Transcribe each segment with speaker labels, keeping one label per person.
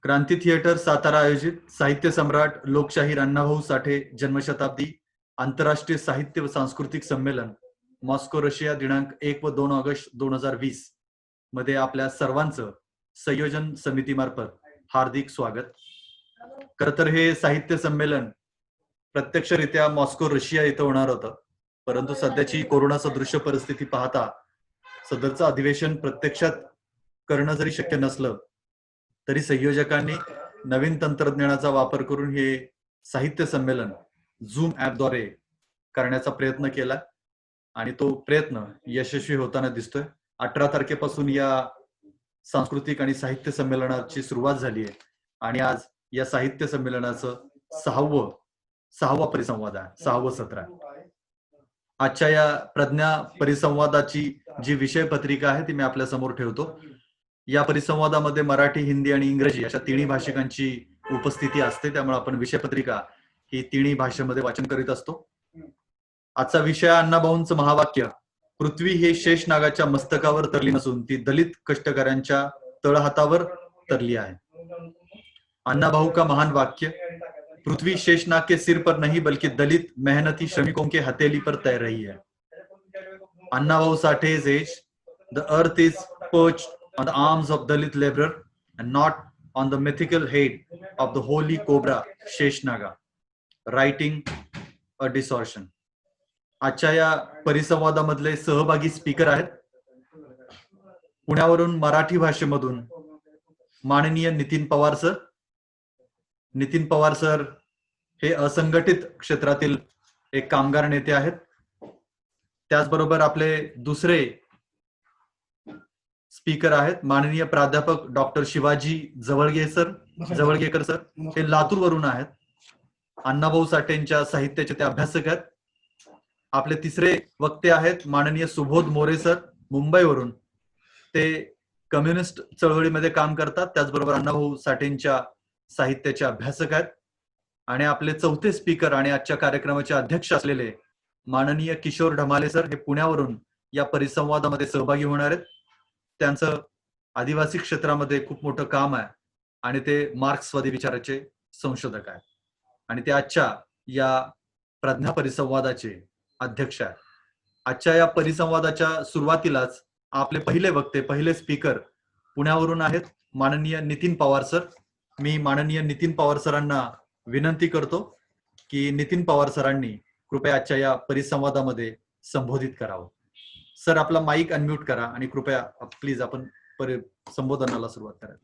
Speaker 1: क्रांती theatre Satara आयोजित साहित्य सम्राट लोकशाहीर अण्णाभाऊ साठे जन्मशताब्दी आंतरराष्ट्रीय साहित्य व सांस्कृतिक संमेलन मॉस्को रशिया दिनांक 1 व 2 ऑगस्ट 2020 मध्ये आपल्या सर्वांचं संयोजन समितीमार्फत हार्दिक स्वागत. खर तर हे साहित्य संमेलन प्रत्यक्षरित्या मॉस्को रशिया इथं होणार होतं, परंतु सध्याची कोरोना सदृश्य परिस्थिती पाहता सदरचं अधिवेशन प्रत्यक्षात करणं जरी शक्य नसलं तरी संयोजकांनी नवीन तंत्रज्ञानाचा वापर करून हे साहित्य संमेलन झूम ऍपद्वारे करण्याचा प्रयत्न केला आणि तो प्रयत्न यशस्वी होताना दिसतोय. 18 तारखेपासून या सांस्कृतिक आणि साहित्य संमेलनाची सुरुवात झाली आहे आणि आज या साहित्य संमेलनाचं सहावा परिसंवाद आहे, 6वं सत्र आहे. आजच्या या प्रज्ञा परिसंवादाची जी विषय पत्रिका आहे ती मी आपल्या समोर ठेवतो. या परिसंवादामध्ये मराठी, हिंदी आणि इंग्रजी अशा तिन्ही भाषिकांची उपस्थिती असते, त्यामुळे आपण विषय पत्रिका ही तिन्ही भाषेमध्ये वाचन करीत असतो. आजचा विषय अण्णाभाऊंचं महावाक्य, पृथ्वी हे शेषनागाच्या मस्तकावर तरली नसून ती दलित कष्टकऱ्यांच्या तळहातावर तरली आहे. अण्णाभाऊ का महान वाक्य, पृथ्वी शेषनाग के सिर पर नहीं बल्कि दलित मेहनती श्रमिकों के हथेली पर तैर रही है. Annabhau Sathe says, the earth is perched on the arms of Dalit laborer and not on the mythical head of the holy cobra Sheshnaga, writing a distortion. आजच्या या परिसंवादामधले सहभागी स्पीकर आहेत. पुण्यावरून मराठी भाषेमधून माननीय नितीन पवार सर. नितीन पवार सर हे असंघटित क्षेत्रातील एक कामगार नेते आहेत. त्याचबरोबर आपले दुसरे स्पीकर आहेत माननीय प्राध्यापक डॉक्टर शिवाजी जवळगेकर सर. ते लातूर वरून आहेत. अण्णाभाऊ साठेंच्या साहित्याचे ते अभ्यासक आहेत. आपले तिसरे वक्ते आहेत माननीय सुबोध मोरे सर, मुंबईवरून. ते कम्युनिस्ट चळवळीमध्ये काम करतात, त्याचबरोबर अण्णाभाऊ साठेंच्या साहित्याचे अभ्यासक आहेत. आणि आपले चौथे स्पीकर आणि आजच्या कार्यक्रमाचे अध्यक्ष असलेले माननीय किशोर ढमाले सर हे पुण्यावरून या परिसंवादामध्ये सहभागी होणार आहेत. त्यांचं आदिवासी क्षेत्रामध्ये खूप मोठं काम आहे आणि ते मार्क्सवादी विचाराचे संशोधक आहेत आणि ते आजच्या या प्रज्ञा परिसंवादाचे अध्यक्ष आहेत. आजच्या या परिसंवादाच्या सुरुवातीलाच आपले पहिले स्पीकर पुण्यावरून आहेत माननीय नितीन पवार सर. मी माननीय नितीन पवार सरांना विनंती करतो की नितीन पवार सरांनी कृपया आजच्या या परिसंवादामध्ये संबोधित करावं. सर, आपला माईक अनम्यूट करा आणि कृपया प्लीज आपण संबोधनाला सुरुवात करा.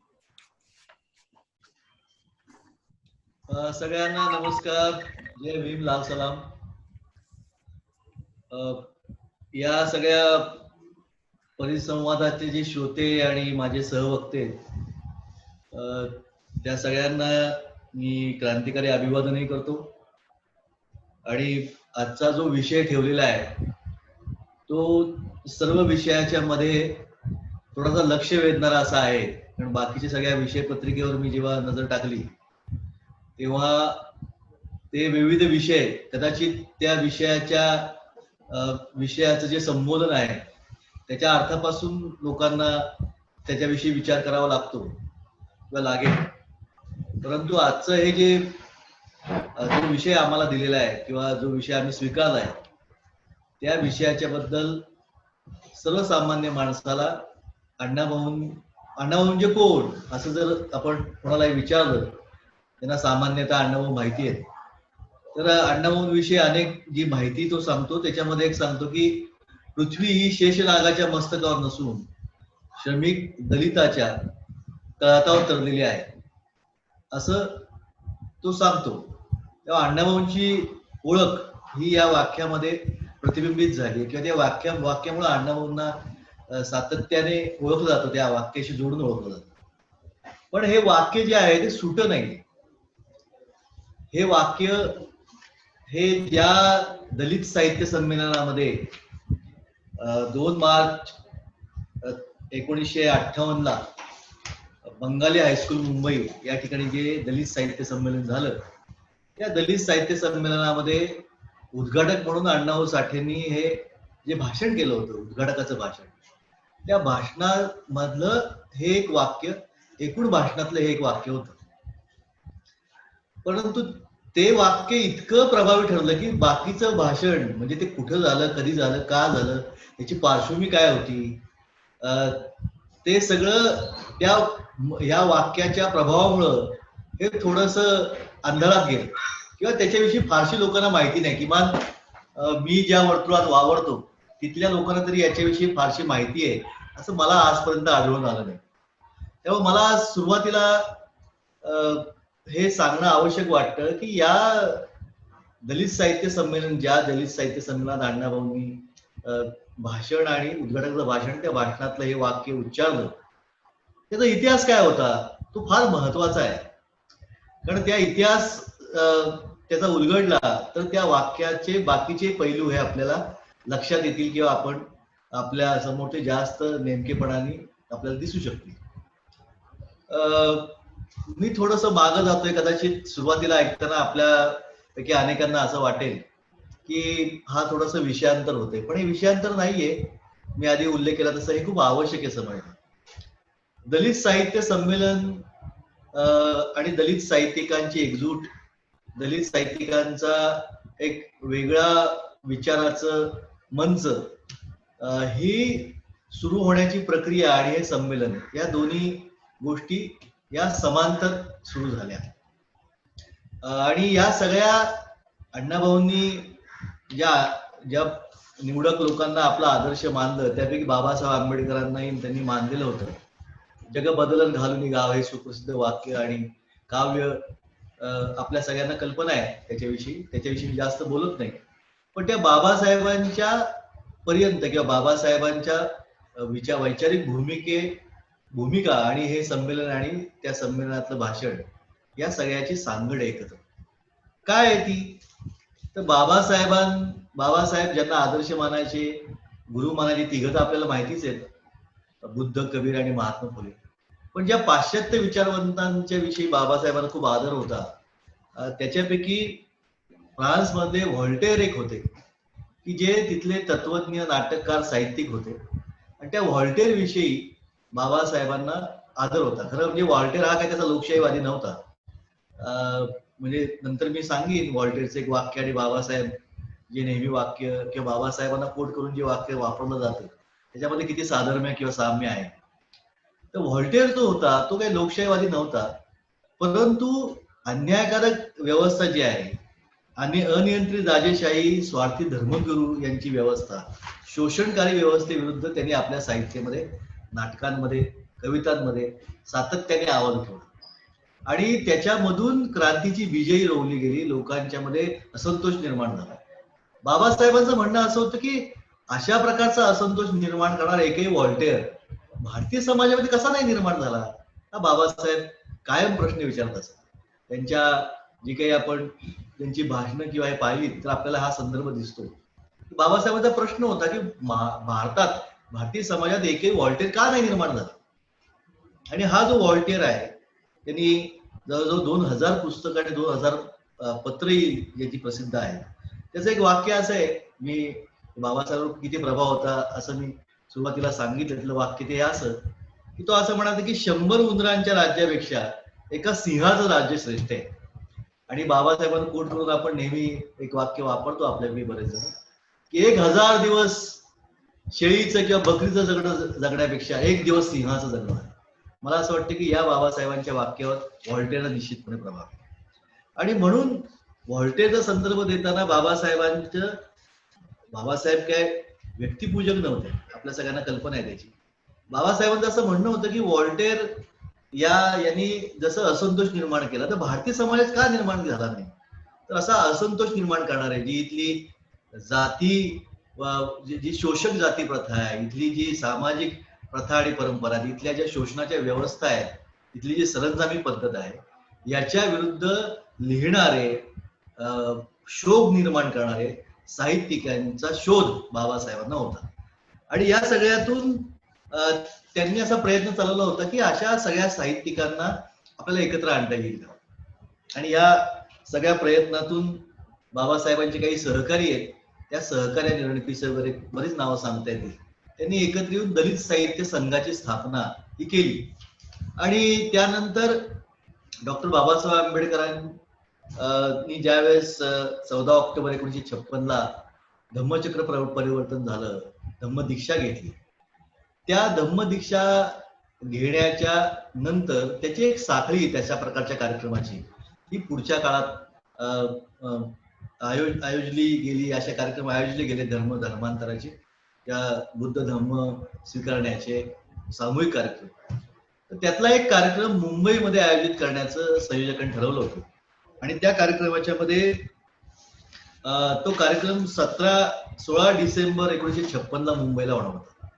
Speaker 2: सगळ्यांना नमस्कार, जय भीम, लाल सलाम. या सगळ्या परिसंवादाचे जे श्रोते आणि माझे सहवक्ते, त्या सगळ्यांना मी क्रांतिकारी अभिवादनही करतो. आणि आजचा जो विषय ठेवलेला आहे तो सर्व विषयाच्या मध्ये थोडासा लक्ष वेधणारा असा आहे. कारण बाकीच्या सगळ्या विषय पत्रिकेवर मी जेव्हा नजर टाकली तेव्हा ते विविध विषय कदाचित त्या विषयाचं जे संबोधन आहे त्याच्या अर्थापासून लोकांना त्याच्याविषयी विचार करावा लागतो किंवा लागेल. परंतु आजचं हे जो विषय आम्हाला दिलेला आहे किंवा जो विषय आम्ही स्वीकारला आहे त्या विषयाच्या बद्दल सर्वसामान्य माणसाला अण्णाभाऊ म्हणजे कोण असं जर आपण कोणाला विचारलं, त्यांना सामान्यतः अण्णाभाऊ माहिती आहे. तर अण्णाभाऊंविषयी अनेक जी माहिती तो सांगतो त्याच्यामध्ये एक सांगतो की पृथ्वी ही शेषनागाच्या मस्तकावर नसून श्रमिक दलिताच्या तळहातावर तरलेली आहे असं तो सांगतो. तेव्हा अण्णाभाऊंची ओळख ही या वाक्यामध्ये प्रतिबिंबित झाली किंवा त्या वाक्यामुळे अण्णाभाऊंना सातत्याने ओळखलं जातं, त्या वाक्याशी जोडून ओळखलं जातं. पण हे वाक्य जे आहे ते सुट नाही. हे वाक्य हे त्या दलित साहित्य संमेलनामध्ये 2 मार्च 1958 ला बंगाली हायस्कूल मुंबई या ठिकाणी जे दलित साहित्य संमेलन झालं, त्या दलित साहित्य संमेलनामध्ये उद्घाटक म्हणून अण्णाभाऊ साठेंनी हे जे भाषण केलं होतं, उद्घाटकाचं भाषण, त्या भाषणामधलं हे एक वाक्य एकूण भाषणातलं हे एक वाक्य होतं. परंतु ते वाक्य इतकं प्रभावी ठरलं की बाकीचं भाषण म्हणजे ते कुठं झालं, कधी झालं, का झालं, त्याची पार्श्वभूमी काय होती, ते सगळं त्या ह्या वाक्याच्या प्रभावामुळं हे थोडस अंधारात गेलं किंवा त्याच्याविषयी फारशी लोकांना माहिती नाही. किमान मी ज्या वर्तुळात वावरतो तिथल्या लोकांना तरी याच्याविषयी फारशी माहिती आहे असं मला आजपर्यंत आढळून आलं नाही. तेव्हा मला सुरुवातीला हे सांगणं आवश्यक वाटतं की या दलित साहित्य संमेलन, ज्या दलित साहित्य संमेलनात अण्णाभाऊंनी भाषण आणि उद्घाटनाचं भाषण, त्या भाषणातलं हे वाक्य उच्चारलं, त्याचा इतिहास काय होता तो फार महत्वाचा आहे. कारण त्या इतिहास त्याचा उलगडला तर त्या वाक्याचे बाकीचे पैलू हे आपल्याला लक्षात येतील किंवा आपण आपल्या समोर ते जास्त नेमकेपणाने आपल्याला दिसू शकतील. मी थोडस मागं जातोय. कदाचित सुरुवातीला ऐकताना आपल्यापैकी अनेकांना असं वाटेल की हा थोडस विषयांतर होते, पण हे विषयांतर नाहीये. मी आधी उल्लेख केला तसं हे खूप आवश्यक आहे समजणं. दलित साहित्य संमेलन आणि दलित साहित्यिकांची एकजूट, दलित साहित्यिकांचा एक वेगळा विचाराचं मंच, ही सुरू होण्याची प्रक्रिया आणि हे संमेलन, या दोन्ही गोष्टी या समांतर सुरू झाल्या. आणि या सगळ्या अण्णाभाऊंनी ज्या निवडक लोकांना आपला आदर्श मानलं, त्यापैकी बाबासाहेब आंबेडकरांनाही त्यांनी मानलेलं होतं. जग बदलन घालून गाव हे सुप्रसिद्ध वाक्य आणि काव्य आपल्या सगळ्यांना कल्पना आहे त्याच्याविषयी मी जास्त बोलत नाही. पण त्या बाबासाहेबांच्या पर्यंत किंवा बाबासाहेबांच्या वैचारिक भूमिका आणि हे संमेलन आणि त्या संमेलनातलं भाषण, या सगळ्याची सांगड एकत्र काय आहे ती, तर बाबासाहेब ज्यांना आदर्श मानायचे, गुरु मानायचे, तिघं तर आपल्याला माहितीच आहेत, बुद्ध, कबीर आणि महात्मा फुले. पण ज्या पाश्चात्य विचारवंतांच्या विषयी बाबासाहेबांना खूप आदर होता, त्याच्यापैकी फ्रान्समध्ये व्हॉल्टेअर एक होते की जे तिथले तत्वज्ञ, नाटककार, साहित्यिक होते. आणि त्या व्हॉल्टेअर विषयी बाबासाहेबांना आदर होता. खरं म्हणजे व्हॉल्टेअर हा काय त्याचा लोकशाहीवादी नव्हता. म्हणजे नंतर मी सांगेन व्हॉल्टेअरचं एक वाक्य आणि बाबासाहेब जे नेहमी वाक्य किंवा बाबासाहेबांना कोट करून जे वाक्य वापरलं जातं त्याच्यामध्ये किती साधर्म्य किंवा साम्य आहे. तर व्हॉल्टेअर जो होता तो काही लोकशाहीवादी नव्हता, परंतु अन्यायकारक व्यवस्था जी आहे आणि अनियंत्रित राजेशाही, स्वार्थी धर्मगुरू यांची व्यवस्था, शोषणकारी व्यवस्थेविरुद्ध त्यांनी आपल्या साहित्यामध्ये, नाटकांमध्ये, कवितांमध्ये सातत्याने आवाज उठवला आणि त्याच्यामधून क्रांतीची बीजही रोवली गेली. लोकांच्या मध्ये असंतोष निर्माण झाला. बाबासाहेबांचं म्हणणं असं होतं की अशा प्रकारचा असंतोष निर्माण करणारा एकही व्हॉल्टेअर भारतीय समाजामध्ये कसा नाही निर्माण झाला, हा बाबासाहेब कायम प्रश्न विचारत असत. त्यांच्या जी काही आपण त्यांची भाषणं किंवा हे पाहिली तर आपल्याला हा संदर्भ दिसतो. बाबासाहेबांचा प्रश्न होता की भारतीय समाजात एकही व्हॉल्टेअर का नाही निर्माण झाला. आणि हा जो व्हॉल्टेअर आहे त्यांनी जवळजवळ 2000 पुस्तकं आणि 2000 पत्रही ज्याची प्रसिद्ध आहे. त्याचं एक वाक्य असं आहे, मी बाबासाहेब किती प्रभाव होता असं मी सुरुवातीला सांगितलं वाक्य ते असं की तो असं म्हणाला की 100 उंदरांच्या राज्यापेक्षा एका सिंहाचं राज्य श्रेष्ठ आहे. आणि बाबासाहेबांना कोट करून आपण नेहमी एक वाक्य वापरतो आपल्याकडे बरेच जण की 1000 दिवस शेळीचं किंवा बकरीचं जगण्यापेक्षा 1 दिवस सिंहाचं जगणं. मला असं वाटतं की या बाबासाहेबांच्या वाक्यावर व्हॉल्टेअरला निश्चितपणे प्रभाव. आणि म्हणून व्हॉल्टेअरचा संदर्भ देताना बाबासाहेब काय व्यक्तिपूजक नव्हते, आपल्या सगळ्यांना कल्पना आहे त्याची. बाबासाहेबांचं असं म्हणणं होतं की व्हॉल्टेअर यांनी जसं असंतोष निर्माण केला तर भारतीय समाजात का निर्माण झाला नाही. तर असा असंतोष निर्माण करणारे जी इथली जाती, जी शोषक जाती प्रथा आहे, इथली जी सामाजिक प्रथा आणि परंपरा, इथल्या ज्या शोषणाच्या व्यवस्था आहेत, इथली जी सरंजामी पद्धत आहे, याच्या विरुद्ध लिहिणारे, शोध निर्माण करणारे साहित्यिकांचा शोध बाबासाहेबांना होता. आणि या सगळ्यातून त्यांनी असा प्रयत्न चालवला होता की अशा सगळ्या साहित्यिकांना आपल्याला एकत्र आणता येईल. आणि या सगळ्या प्रयत्नातून बाबासाहेबांचे काही सहकारी आहेत, त्या सहकार्याने रणपिसे वगैरे बरीच नावं सांगता येतील, त्यांनी एकत्र येऊन दलित साहित्य संघाची स्थापना ही केली. आणि त्यानंतर डॉक्टर बाबासाहेब आंबेडकरांनी ज्यावेळेस 14 ऑक्टोबर 1956ला धम्मचक्र परिवर्तन झालं, धम्मदीक्षा घेतली, त्या धम्मदीक्षा घेण्याच्या नंतर त्याची एक साखळी त्याच्या प्रकारच्या कार्यक्रमाची ही पुढच्या काळात आयोजली गेली. असे कार्यक्रम आयोजले गेले धर्मांतराचे, त्या बुद्ध धम्म स्वीकारण्याचे सामूहिक कार्यक्रम. तर त्यातला एक कार्यक्रम मुंबईमध्ये आयोजित करण्याचं संयोजकांनी ठरवलं होतं. आणि त्या कार्यक्रमाच्या मध्ये तो कार्यक्रम 16 डिसेंबर 1956ला मुंबईला होणार होता.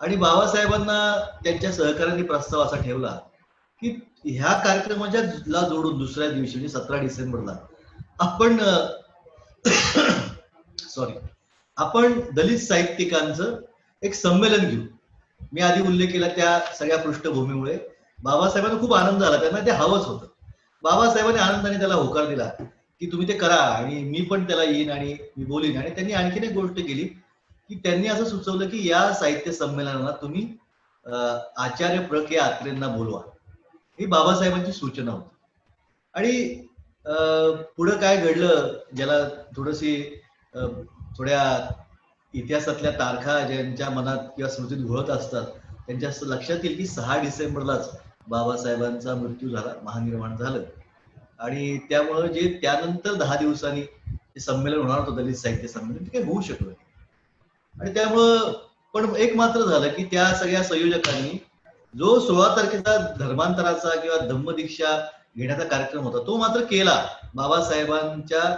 Speaker 2: आणि बाबासाहेबांना त्यांच्या सहकार्यांनी प्रस्ताव असा ठेवला की ह्या कार्यक्रमाच्या जोडून दुसऱ्या दिवशी म्हणजे 17 डिसेंबरला आपण दलित साहित्यिकांचं एक संमेलन घेऊ. मी आधी उल्लेख केला त्या सगळ्या पृष्ठभूमीमुळे बाबासाहेबांना खूप आनंद झाला, त्यांना ते हवंच होतं. बाबासाहेबांनी आनंदाने त्याला होकार दिला की तुम्ही ते करा आणि मी पण त्याला येईन आणि मी बोलीन. आणि त्यांनी आणखीन एक गोष्ट केली की त्यांनी असं सुचवलं की या साहित्य संमेलनाला तुम्ही आचार्य प्र के अत्रेंना बोलवा. ही बाबासाहेबांची सूचना होती. आणि पुढं काय घडलं, ज्याला थोड्या इतिहासातल्या तारखा ज्यांच्या मनात किंवा स्मृतीत घोळत असतात त्यांच्या लक्षात येईल की 6 डिसेंबरलाच बाबासाहेबांचा मृत्यू झाला, महानिर्वाण झालं. आणि त्यामुळं जे त्यानंतर 10 दिवसांनी ते संमेलन होणार होतं, दलित साहित्य संमेलन, ते काही होऊ शकलं. आणि त्यामुळं पण एक मात्र झालं की त्या सगळ्या संयोजकांनी जो 16 तारखेचा धर्मांतराचा किंवा धम्मदीक्षा घेण्याचा कार्यक्रम होता तो मात्र केला. बाबासाहेबांच्या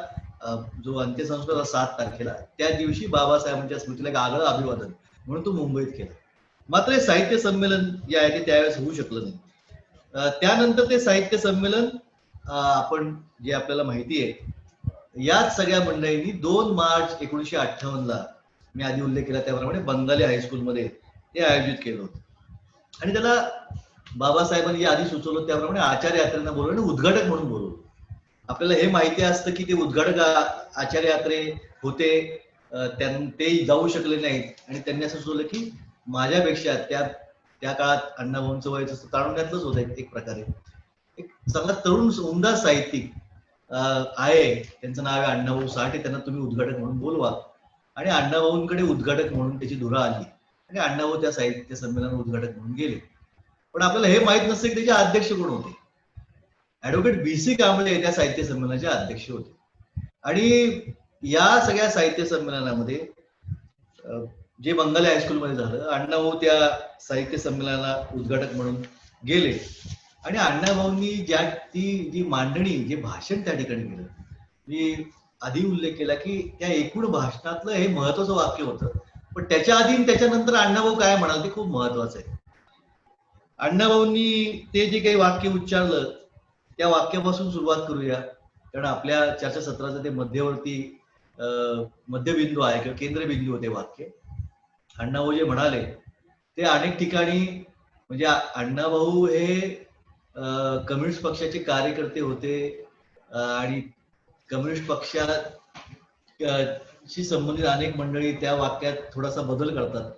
Speaker 2: जो अंत्यसंस्कार 7 तारखेला, त्या दिवशी बाबासाहेबांच्या स्मृतीला एक आगळं अभिवादन म्हणून तो मुंबईत केला. मात्र हे साहित्य संमेलन जे आहे ते त्यावेळेस होऊ शकलं नाही. त्यानंतर ते साहित्य संमेलन आपण जे आपल्याला माहिती आहे, याच सगळ्या मंडळींनी 2 मार्च 1958ला मी आधी उल्लेख केला त्याप्रमाणे बंगाली हायस्कूलमध्ये ते आयोजित केलं होतं. आणि त्याला बाबासाहेबांनी आधी सुचवलं त्याप्रमाणे आचार्य यात्रेंना बोलवलं आणि उद्घाटक म्हणून बोलवलं. आपल्याला हे माहिती असतं की ते उद्घाटक आचार्य यात्रे होते, ते जाऊ शकले नाहीत आणि त्यांनी असं सुचवलं की माझ्यापेक्षा त्या काळात अण्णाभाऊंचं वय तारुण्यातलंच होतं एक प्रकारे, एक चांगला तरुण उमदा साहित्यिक आहे, त्यांचं नाव आहे अण्णाभाऊ साठे, त्यांना तुम्ही उद्घाटक म्हणून बोलवा. आणि अण्णाभाऊंकडे उद्घाटक म्हणून त्याची धुरा आली आणि अण्णाभाऊ त्या साहित्य संमेलन उद्घाटक म्हणून गेले. पण आपल्याला हे माहित नसतं की त्याचे अध्यक्ष कोण होते. ऍडव्होकेट BC कांबळे त्या साहित्य संमेलनाचे अध्यक्ष होते. आणि या सगळ्या साहित्य संमेलनामध्ये जे बंगाली हायस्कूलमध्ये झालं, अण्णाभाऊ त्या साहित्य संमेलनाला उद्घाटक म्हणून गेले. आणि अण्णाभाऊंनी जी मांडणी, जे भाषण त्या ठिकाणी केलं, मी आधी उल्लेख केला की त्या एकूण भाषणातलं हे महत्वाचं वाक्य होतं. पण त्याच्या आधी त्याच्यानंतर अण्णाभाऊ काय म्हणाल ते खूप महत्वाचं आहे. अण्णाभाऊंनी ते जे काही वाक्य उच्चारलं त्या वाक्यापासून सुरुवात करूया, कारण आपल्या चर्चासत्राचं ते मध्यबिंदू आहे किंवा केंद्रबिंदू होते वाक्य. अण्णाभाऊ जे म्हणाले ते अनेक ठिकाणी, म्हणजे अण्णाभाऊ हे कम्युनिस्ट पक्षाचे कार्यकर्ते होते आणि कम्युनिस्ट पक्षाशी संबंधित अनेक मंडळी त्या वाक्यात थोडासा बदल करतात.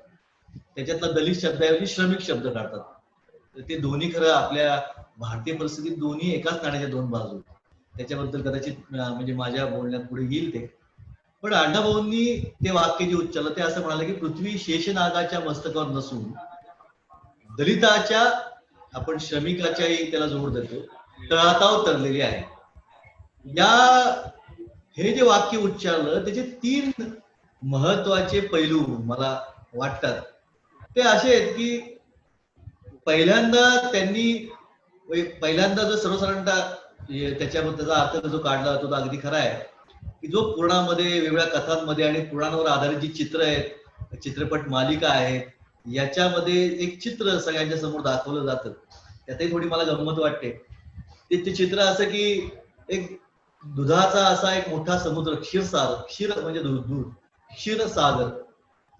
Speaker 2: त्याच्यातला दलित शब्दाऐवजी श्रमिक शब्द काढतात. ते दोन्ही खरं आपल्या भारतीय परिस्थितीत दोन्ही एकाच नाण्याच्या 2 बाजू. त्याच्याबद्दल कदाचित म्हणजे माझ्या बोलण्यात पुढे येईल ते. पण अण्णाभाऊंनी ते वाक्य जे उच्चारलं ते असं म्हणाले की पृथ्वी शेषनागाच्या मस्तकावर नसून दलिताच्या, आपण श्रमिकाच्याही त्याला जोड देतो, तळहातावर तरलेली आहे. हे जे वाक्य उच्चारलं त्याचे 3 महत्वाचे पैलू मला वाटतात. ते असे आहेत की पहिल्यांदा जो सर्वसाधारणतः त्याच्याबद्दलचा अर्थ जो काढला तो अगदी खरा आहे की जो पुराणामध्ये, वेगवेगळ्या कथांमध्ये आणि पुराणावर आधारित जी चित्र आहेत, चित्रपट मालिका आहेत, याच्यामध्ये एक चित्र सगळ्यांच्या समोर दाखवलं जातं. त्यातही थोडी मला गंमत वाटते. ते चित्र असं की एक दुधाचा असा एक मोठा समुद्र, क्षीर म्हणजे दूध, क्षीरसागर,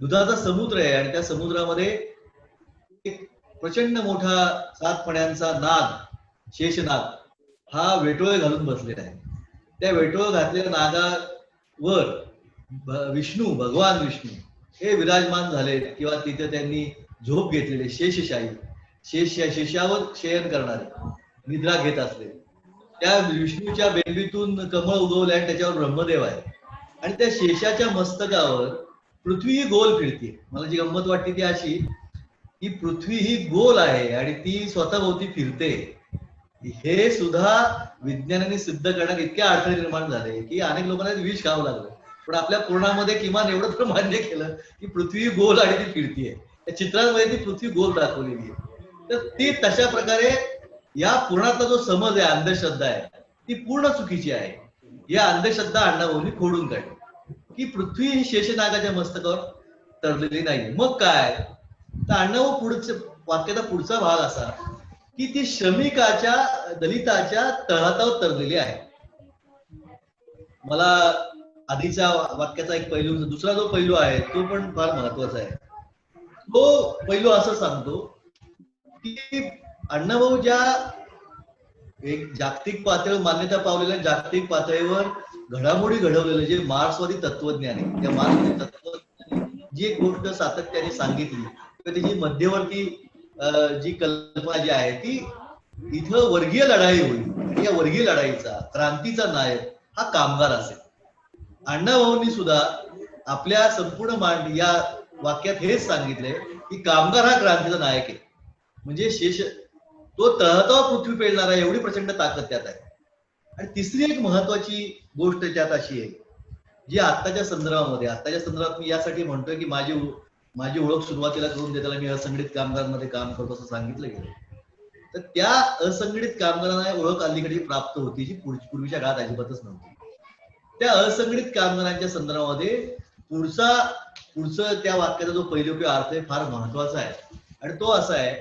Speaker 2: दुधाचा समुद्र आहे. आणि त्या समुद्रामध्ये एक प्रचंड मोठा 7 फण्यांचा नाग, शेषनाग, हा वेटोळे घालून बसलेला आहे. त्या वेटोळ घातलेल्या नागावर भगवान विष्णू हे विराजमान झाले किंवा तिथे त्यांनी झोप घेतलेले शेषशाही. शेषावर शयन करणारे, निद्रा घेत असले, त्या विष्णूच्या बेंबीतून कमळ उगवले आणि त्याच्यावर ब्रह्मदेव आहे आणि त्या शेषाच्या मस्तकावर पृथ्वी ही गोल फिरते. मला जी गंमत वाटते ती अशी की पृथ्वी ही गोल आहे आणि ती स्वतःभोवती फिरते. हे सुद्धा विज्ञानाने सिद्ध करण्यात इतके अडथळे निर्माण झाले की अनेक लोकांना विष खावं लागलं. पण आपल्या पुराणामध्ये किमान एवढं तर मान्य केलं की पृथ्वी गोल आणि ती फिरतीये. त्या चित्रांमध्ये ती पृथ्वी गोल दाखवलेली आहे. तर ती तशा प्रकारे या पुराणातला जो समज आहे, अंधश्रद्धा आहे, ती पूर्ण चुकीची आहे. या अंधश्रद्धा अण्णाभाऊंनी खोडून काढली की पृथ्वी ही शेषनागाच्या मस्तकावर तरलेली नाही. मग काय तर अण्णाभाऊ पुढचे वाक्याचा पुढचा भाग असा की ती श्रमिकाच्या दलिताच्या तळहातावर तरलेली आहे. मला आधीच्या वाक्याचा एक पैलू, दुसरा जो पैलू आहे तो पण फार महत्वाचा आहे. तो पैलू असं सांगतो की अण्णाभाऊ ज्या एक जागतिक पातळीवर मान्यता पावलेल्या जागतिक पातळीवर घडामोडी घडवलेलं जे मार्क्सवादी तत्वज्ञान आहे, त्या मार्क्सवादी तत्वज्ञानी जी एक गोष्ट सातत्याने सांगितली किंवा त्याची मध्यवर्ती जी कल्पना जी आहे ती इथं वर्गीय लढाई होईल. या वर्गीय लढाईचा क्रांतीचा नायक हा कामगार असेल. अण्णाभाऊंनी सुद्धा आपल्या संपूर्ण या वाक्यात हेच सांगितलंय की कामगार हा क्रांतीचा नायक आहे. म्हणजे शेष तो तळहातावर पृथ्वी पेलणारा एवढी प्रचंड ताकद त्यात आहे. आणि तिसरी एक महत्वाची गोष्ट त्यात अशी आहे जी आत्ताच्या संदर्भात मी यासाठी म्हणतोय की माझी ओळख सुरुवातीला करून देताना मी असंघटित कामगारांमध्ये काम करतो असं सांगितलं गेलं. तर त्या असंघटित कामगारांना ओळख अलीकडे प्राप्त होती जी पूर्वीच्या काळात अजिबातच नव्हती. त्या असंघटित कामगारांच्या संदर्भामध्ये पुढचं त्या वाक्याचा जो पैलू किंवा अर्थ आहे फार महत्वाचा आहे. आणि तो असा आहे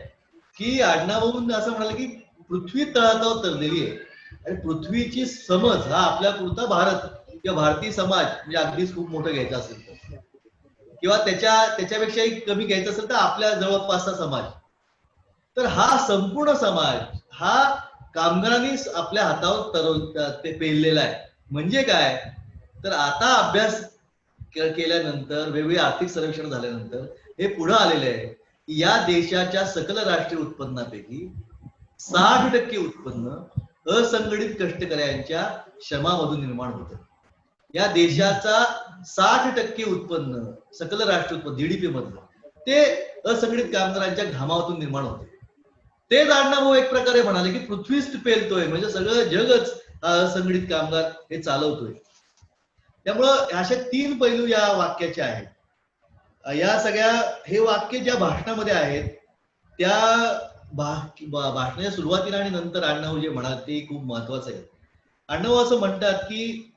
Speaker 2: की अण्णाभाऊ असं म्हणाले की पृथ्वी तळहातावर तरलेली आहे आणि पृथ्वीची समज हा आपल्या पुरता भारत किंवा भारतीय समाज म्हणजे अगदीच खूप मोठं घ्यायचं असेल तर किंवा त्याच्यापेक्षाही कमी घ्यायचं असेल तर आपल्या जवळपासचा समाज. तर हा संपूर्ण समाज हा कामगारांनी आपल्या हातावर ते पेललेला आहे. म्हणजे काय तर आता अभ्यास केल्यानंतर वेगवेगळी आर्थिक सर्वेक्षण झाल्यानंतर हे पुढे आलेले आहे की या देशाच्या सकल राष्ट्रीय उत्पन्नापैकी 60% उत्पन्न असंघटित कष्टकऱ्यांच्या श्रमामधून निर्माण होतं. या देशाचा 60% उत्पन्न सकल राष्ट्रीय उत्पन्न जीडीपी मधलं ते असंघटित कामगारांच्या घामातून निर्माण होते. ते अण्णाभाऊ एक प्रकारे म्हणाले की पृथ्वीच पेलतोय म्हणजे सगळं जगच असंघटित कामगार हे चालवतोय. त्यामुळं अशा 3 पैलू या वाक्याचे आहेत. या सगळ्या हे वाक्य ज्या भाषणामध्ये आहेत त्या भाषणाच्या सुरुवातीला आणि नंतर अण्णाभाऊ जे म्हणाल ते खूप महत्वाचं आहे. अण्णाभाऊ असं म्हणतात की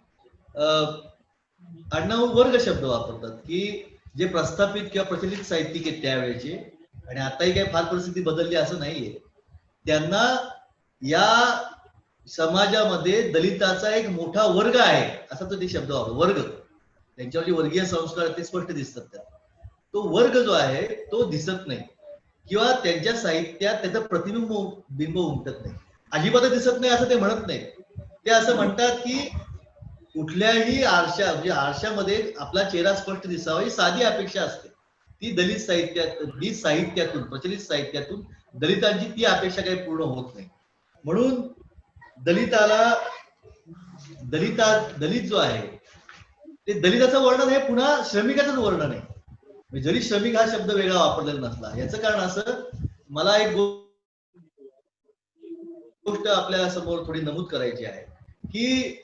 Speaker 2: अण्णाभाऊ वर्ग शब्द वापरतात की जे प्रस्थापित किंवा प्रचलित साहित्यिक आहेत त्यावेळेचे आणि आताही काही फार परिस्थिती बदलली असं नाहीये, त्यांना या समाजामध्ये दलिताचा एक मोठा वर्ग आहे असा तो ते शब्द वापरतो. वर्ग त्यांच्यावर जे वर्गीय संस्कार ते स्पष्ट दिसतात त्यात. तो वर्ग जो आहे तो दिसत नाही किंवा त्यांच्या साहित्यात त्याचं बिंब उमटत नाही, अजिबात दिसत नाही असं ते म्हणत नाही. ते असं म्हणतात की कुठल्याही म्हणजे आरशामध्ये आपला चेहरा स्पष्ट दिसावा ही साधी अपेक्षा असते. ती साहित्यातून प्रचलित साहित्यातून दलितांची ती अपेक्षा काही पूर्ण होत नाही. म्हणून दलित जो आहे ते दलिताचं वर्णन हे पुन्हा श्रमिकाचंच वर्णन आहे. जरी श्रमिक हा शब्द वेगळा वापरलेला नसला. याचं कारण असं मला एक गोष्ट आपल्या समोर थोडी नमूद करायची आहे की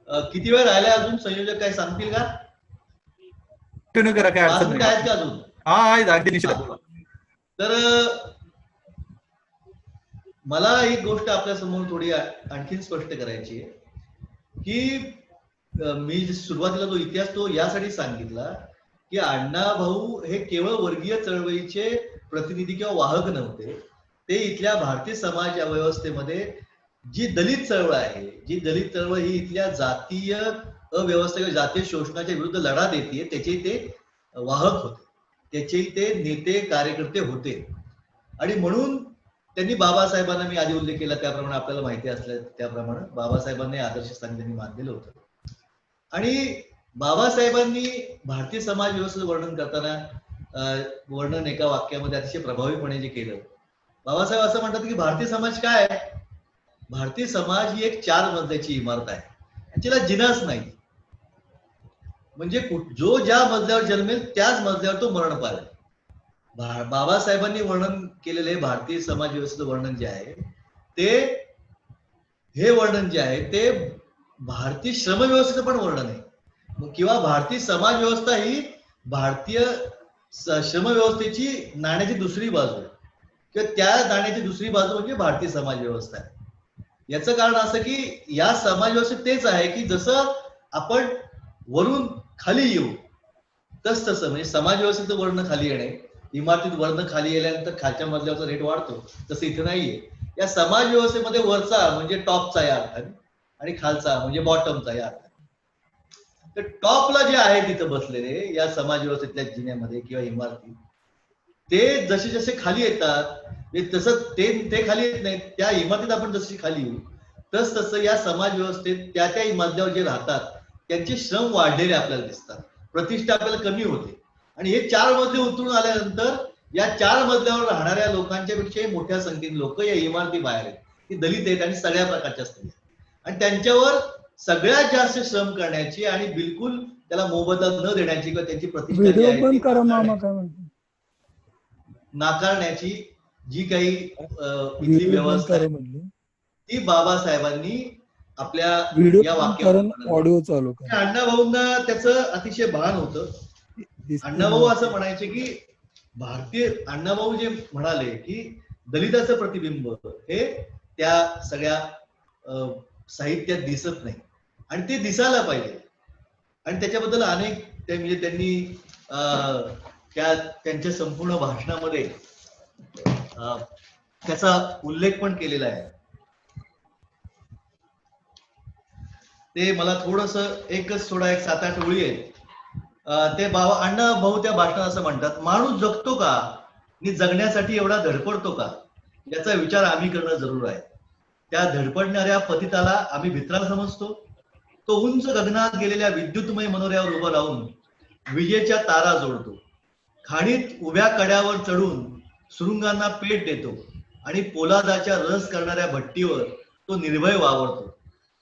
Speaker 2: किती वेळ राहिला अजून संयोजक काय सांगतील का?
Speaker 1: करा काय अडचण
Speaker 2: आहेत का अजून? तर मला एक गोष्ट आपल्या समोर थोडी आणखीन स्पष्ट करायची आहे की मी सुरुवातीला जो इतिहास तो यासाठी सांगितला की अण्णाभाऊ हे केवळ वर्गीय चळवळीचे प्रतिनिधी किंवा वाहक नव्हते. ते इथल्या भारतीय समाज व्यवस्थेमध्ये जी दलित चळवळ आहे, जी दलित चळवळ ही इथल्या जातीय अव्यवस्था जातीय शोषणाच्या विरुद्ध लढा देते त्याचे ते वाहक होते, त्याचे ते नेते कार्यकर्ते होते. आणि म्हणून त्यांनी बाबासाहेबांना मी आधी उल्लेख केला त्याप्रमाणे आपल्याला माहिती असल्या त्याप्रमाणे बाबासाहेबांनी आदर्श स्थान त्यांनी मानलेलं होतं. आणि बाबासाहेबांनी भारतीय समाज व्यवस्थेचं वर्णन करताना वर्णन एका वाक्यामध्ये अतिशय प्रभावीपणे जे केलं बाबासाहेब असं म्हणतात की भारतीय समाज काय आहे? भारतीय समाज ही एक 4 मजल्याची इमारत आहे, तिला जिनाच नाही. म्हणजे जो ज्या मजल्यावर जन्मेल त्याच मजल्यावर तो मरण पावेल. बाबासाहेबांनी वर्णन केलेले भारतीय समाज व्यवस्थेचं वर्णन जे आहे ते, हे वर्णन जे आहे ते भारतीय श्रम व्यवस्थेचं पण वर्णन आहे, किंवा भारतीय समाज व्यवस्था ही भारतीय श्रम व्यवस्थेची नाण्याची दुसरी बाजू आहे, किंवा त्या नाण्याची दुसरी बाजू म्हणजे भारतीय समाज व्यवस्था आहे. याचं कारण असं की या समाज व्यवस्थेत तेच आहे की जसं आपण वरून खाली येऊ तसं म्हणजे समाज व्यवस्थेचं वर्ण खाली येणे, इमारतीत वर्ण खाली गेल्यानंतर खालच्या मजल्यावरचा रेट वाढतो, तसं इथे नाहीये. या समाज व्यवस्थेमध्ये वरचा म्हणजे टॉपचा या अर्थाने आणि खालचा म्हणजे बॉटमचा या अर्थाने. तर टॉपला जे आहे तिथं बसलेले या समाज व्यवस्थेतल्या जिन्यामध्ये किंवा इमारतीत, ते जसे जसे खाली येतात तसं ते खाली येत नाहीत, त्या इमारतीत आपण जशी खाली येऊ तसं या समाज व्यवस्थेत त्या त्या मजल्यावर जे राहतात त्यांचे श्रम वाढलेले आपल्याला दिसतात, प्रतिष्ठा आपल्याला कमी होते. आणि हे 4 मजले उतरून आल्यानंतर या 4 मजल्यावर राहणाऱ्या लोकांच्या पेक्षा मोठ्या संख्येने लोक या इमारती बाहेर आहेत, ती दलित आहेत आणि सगळ्या प्रकारच्या स्त्री आहेत, आणि त्यांच्यावर सगळ्यात जास्त श्रम करण्याची आणि बिलकुल त्याला मोबदला न देण्याची किंवा त्यांची प्रतिष्ठा जी आहे ती नाकारण्याची जी काही इथली व्यवस्था आहे ती बाबासाहेबांनी आपल्या या वाक्यावर
Speaker 3: ऑडिओ चालू करा.
Speaker 2: अण्णाभाऊंना त्याचं अतिशय भान होतं. अण्णाभाऊ असं म्हणायचे की भारतीय, अण्णाभाऊ जे म्हणाले की दलिताचं प्रतिबिंब हे त्या सगळ्या साहित्यात दिसत नाही आणि ते दिसायला पाहिजे. आणि त्याच्याबद्दल अनेक म्हणजे त्यांनी त्यांच्या संपूर्ण भाषणामध्ये त्याचा उल्लेख पण केलेला आहे. ते मला थोडस एक 7-8 ओळी आहेत. ते अण्णाभाऊ त्या भाषणात असं म्हणतात, माणूस जगतो का आणि जगण्यासाठी एवढा धडपडतो का याचा विचार आम्ही करणं जरूर आहे. त्या धडपडणाऱ्या पतिताला आम्ही भित्रा समजतो. तो उंच गगनात गेलेल्या विद्युतमय मनोऱ्यावर उभं राहून विजेच्या तारा जोडतो, खाणीत उभ्या कड्यावर चढून सुरुंगांना पेट देतो आणि पोलादाच्या रस करणाऱ्या भट्टीवर तो निर्भय वावरतो.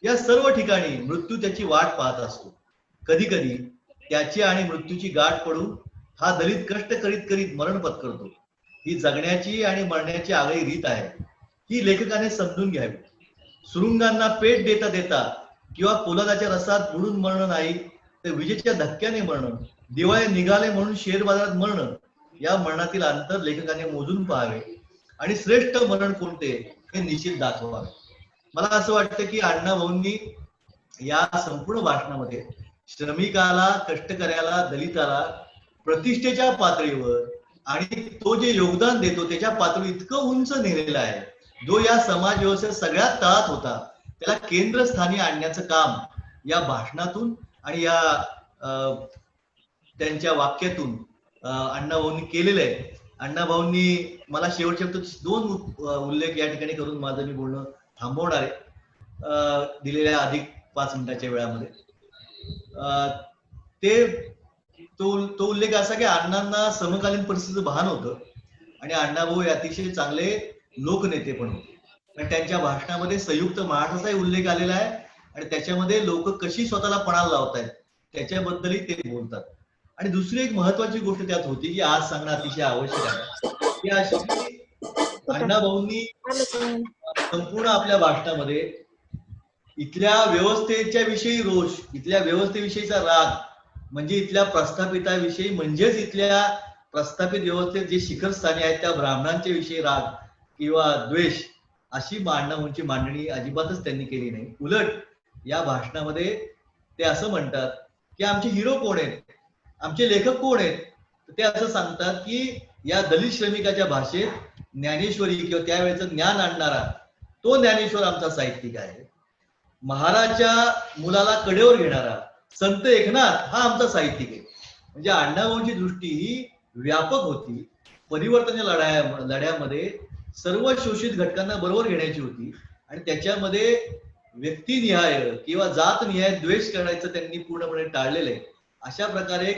Speaker 2: या सर्व ठिकाणी मृत्यू त्याची वाट पाहत असतो. कधी कधी त्याची आणि मृत्यूची गाठ पडून हा दलित कष्ट करीत करीत मरण पत्करतो. ही जगण्याची आणि मरण्याची आगळी रीत आहे, ही लेखकाने समजून घ्यावी. सुरुंगांना पेट देता देता किंवा पोलादाच्या रसात बुडून मरणं नाही, तर विजेच्या धक्क्याने मरणं, दिवाळे निघाले म्हणून शेअर बाजारात मरणं, या मरणातील अंतर लेखकाने मोजून पाहावे आणि श्रेष्ठ मरण कोणते हे निश्चित दाखवावे. मला असं वाटतं की अण्णाभाऊंनी या संपूर्ण भाषणामध्ये श्रमिकाला, कष्टकऱ्याला, दलिताला प्रतिष्ठेच्या पातळीवर आणि तो जे योगदान देतो त्याच्या पातळी इतकं उंच नेलेलं आहे, जो या समाज व्यवस्थेत सगळ्यात तळात होता त्याला केंद्रस्थानी आणण्याचं काम या भाषणातून आणि या त्यांच्या वाक्यातून अण्णाभाऊंनी केलेलं आहे. अण्णाभाऊंनी मला शेवटच्या 2 उल्लेख या ठिकाणी करून माझं मी बोलणं थांबवणार आहे दिलेल्या अधिक 5 मिनिटाच्या वेळामध्ये. तो उल्लेख असा की अण्णांना समकालीन परिस्थितीचं भान होतं आणि अण्णाभाऊ अतिशय चांगले लोकनेते पण होते. पण त्यांच्या भाषणामध्ये संयुक्त महाराष्ट्राचाही उल्लेख आलेला आहे आणि त्याच्यामध्ये लोक कशी स्वतःला पणाला लावतायत त्याच्याबद्दलही ते बोलतात. आणि दुसरी एक महत्वाची गोष्ट त्यात होती की आज सांगणं अतिशय आवश्यक आहे, की अशी अण्णाभाऊंनी संपूर्ण आपल्या भाषणामध्ये इथल्या व्यवस्थेच्या विषयी रोष, इथल्या व्यवस्थेविषयीचा राग, म्हणजे इथल्या प्रस्थापिताविषयी म्हणजेच इथल्या प्रस्थापित व्यवस्थेत जे शिखरस्थानी आहेत त्या ब्राह्मणांच्या विषयी राग किंवा द्वेष अशी अण्णाभाऊंची मांडणी अजिबातच त्यांनी केली नाही. उलट या भाषणामध्ये ते असं म्हणतात की आमचे हिरो कोण आहेत, आमचे लेखक कोण आहेत. ते असं सांगतात की या दलित श्रमिकाच्या भाषेत ज्ञानेश्वरी किंवा त्यावेळेचं ज्ञान आणणारा तो ज्ञानेश्वर आमचा साहित्यिक आहे. महाराजच्या मुलाला कडेवर घेणारा संत एकनाथ हा आमचा साहित्यिक आहे. म्हणजे अण्णाभाऊंची दृष्टी ही व्यापक होती. परिवर्तनाच्या लढ्यामध्ये सर्व शोषित घटकांना बरोबर घेण्याची होती आणि त्याच्यामध्ये व्यक्तिनिहाय किंवा जातनिहाय द्वेष करायचं त्यांनी पूर्णपणे टाळलेलं आहे. अशा प्रकारे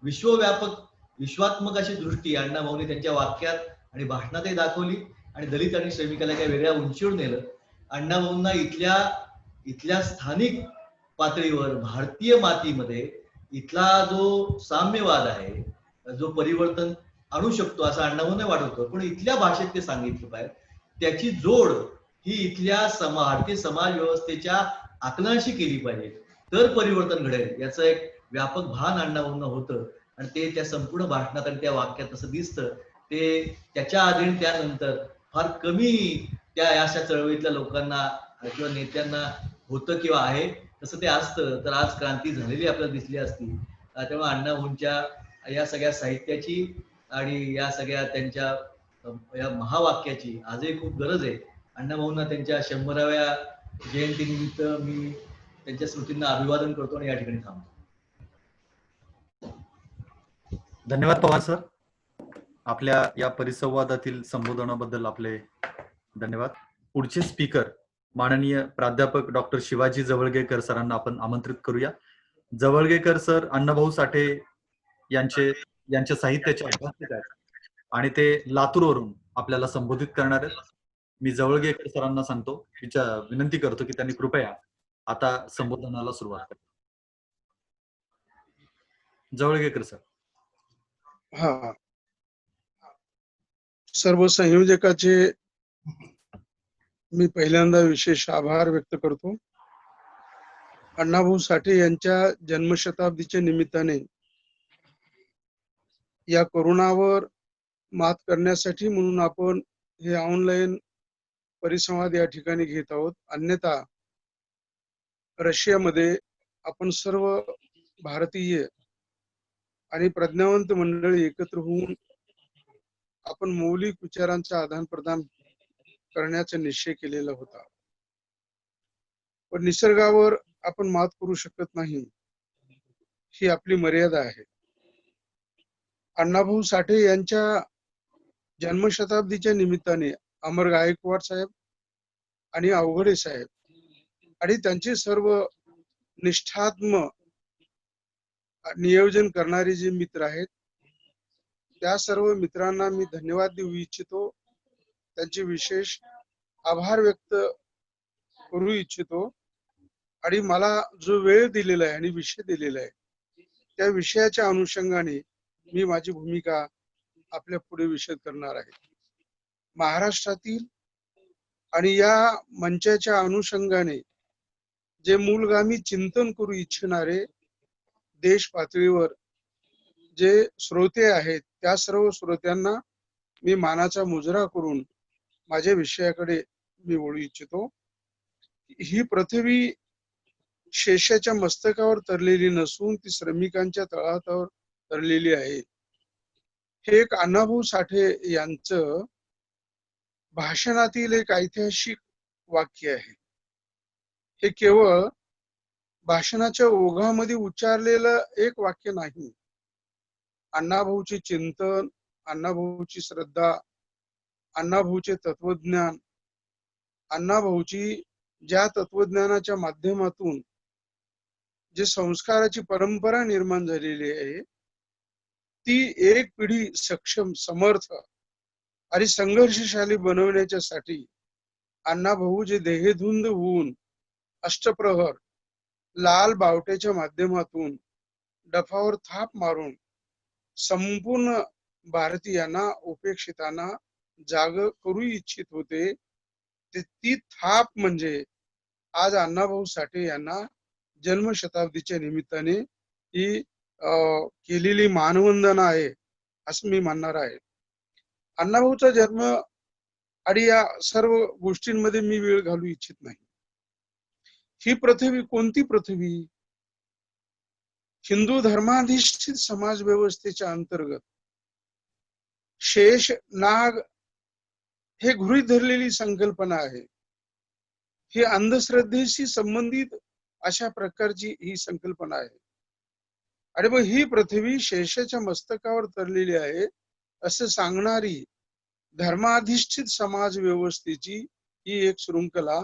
Speaker 2: विश्वव्यापक, विश्वात्मक अशी दृष्टी अण्णाभाऊंनी त्यांच्या वाक्यात आणि भाषणातही दाखवली आणि दलित आणि श्रमिकाला काही वेगळ्या उंचीवर नेलं. अण्णाभाऊंना इथल्या स्थानिक पातळीवर भारतीय मातीमध्ये इथला जो साम्यवाद आहे, जो परिवर्तन आणू शकतो असं अण्णाभाऊंना वाटत होतं, पण इथल्या भाषेत ते सांगितलं पाहिजे. त्याची जोड ही इथल्या भारतीय समाज व्यवस्थेच्या आकलनाशी केली पाहिजे, तर परिवर्तन घडेल याचं एक व्यापक भान अण्णाभाऊंना होतं. आणि ते त्या संपूर्ण भाषणात आणि त्या वाक्यात असं दिसतं. ते त्याच्या आधी आणि त्यानंतर फार कमी त्या अशा चळवळीतल्या लोकांना किंवा नेत्यांना होतं किंवा आहे. तसं ते असतं तर आज क्रांती झालेली आपल्याला दिसली असती. त्यामुळे अण्णाभाऊंच्या या सगळ्या साहित्याची आणि या सगळ्या त्यांच्या या महावाक्याची आजही खूप गरज आहे. अण्णाभाऊंना त्यांच्या 100व्या जयंतीनिमित्त मी त्यांच्या स्मृतींना अभिवादन करतो आणि या ठिकाणी थांबतो.
Speaker 1: धन्यवाद पवार सर. आपल्या या परिसंवादातील संबोधनाबद्दल आपले धन्यवाद. पुढचे स्पीकर माननीय प्राध्यापक डॉक्टर शिवाजी जवळगेकर सरांना आपण आमंत्रित करूया. जवळगेकर सर अण्णाभाऊ साठे यांच्या साहित्याचे अभ्यासक आहेत आणि ते लातूरवरून आपल्याला संबोधित करणार आहेत. मी जवळगेकर सरांना सांगतो, विनंती करतो की त्यांनी कृपया आता संबोधनाला सुरुवात करा. जवळगेकर सर.
Speaker 3: हा, सर्व संयोजकाचे मी पहिल्यांदा विशेष आभार व्यक्त करतो. अण्णाभाऊ साठे यांच्या जन्मशताब्दीच्या निमित्ताने या कोरोनावर मात करण्यासाठी म्हणून आपण हे ऑनलाईन परिसंवाद या ठिकाणी घेत आहोत. अन्यथा रशियामध्ये आपण सर्व भारतीय आणि प्रज्ञावंत मंडळी एकत्र होऊन आपण मौलिक विचारांचा आदान प्रदान करण्याचा निश्चय केलेला होता. पण निसर्गावर आपण मात करू शकत नाही, ही आपली मर्यादा आहे. अण्णाभाऊ साठे यांच्या जन्मशताब्दीच्या निमित्ताने अमर गायकवाड साहेब आणि अवघडे साहेब आणि त्यांचे सर्व निष्ठात्म नियोजन करणारे जे मित्र आहेत, त्या सर्व मित्रांना मी धन्यवाद देऊ इच्छितो. त्यांचे विशेष आभार व्यक्त करू इच्छितो. आणि मला जो वेळ दिलेला आहे आणि विषय दिलेला आहे, त्या विषयाच्या अनुषंगाने मी माझी भूमिका आपल्या पुढे विशद करणार आहे. महाराष्ट्रातील आणि या मंचाच्या अनुषंगाने जे मूलगामी चिंतन करू इच्छिणारे देश पातळीवर जे श्रोते आहेत, त्या सर्व श्रोत्यांना मी मानाचा मुजरा करून माझ्या विषयाकडे मी वळू इच्छितो. ही पृथ्वी शेषाच्या मस्तकावर तरलेली नसून ती श्रमिकांच्या तळहातावर तरलेली आहे. हे एक अण्णाभाऊ साठे यांचं भाषणातील एक ऐतिहासिक वाक्य आहे. हे केवळ भाषणाच्या ओघामध्ये उच्चारलेलं एक वाक्य नाही. अण्णाभाऊचे चिंतन, अण्णाभाऊची श्रद्धा, अण्णाभाऊचे तत्वज्ञान, अण्णाभाऊची ज्या तत्वज्ञानाच्या माध्यमातून जे संस्काराची परंपरा निर्माण झालेली आहे, ती एक पिढी सक्षम, समर्थ आणि संघर्षशाली बनवण्याच्यासाठी अण्णाभाऊ जे देहधुंद होऊन अष्टप्रहर लाल बावट्याच्या माध्यमातून डफावर थाप मारून संपूर्ण भारतीयांना, उपेक्षितांना जाग करू इच्छित होते. ती थाप म्हणजे आज अण्णाभाऊ साठे यांना जन्मशताब्दीच्या निमित्ताने ही केलेली मानवंदना आहे असं मी म्हणणार आहे. अण्णाभाऊचा जन्म आणि या सर्व गोष्टींमध्ये मी वेळ घालू इच्छित नाही. ही पृथ्वी कोणती पृथ्वी? हिंदू धर्माधिष्ठित समाज व्यवस्थेच्या अंतर्गत शेष नाग हे गृहीत धरलेली संकल्पना आहे. ही अंधश्रद्धेशी संबंधित अशा प्रकारची ही संकल्पना आहे. आणि मग ही पृथ्वी शेषाच्या मस्तकावर तरलेली आहे असं सांगणारी धर्माधिष्ठित समाज व्यवस्थेची ही एक शृंखला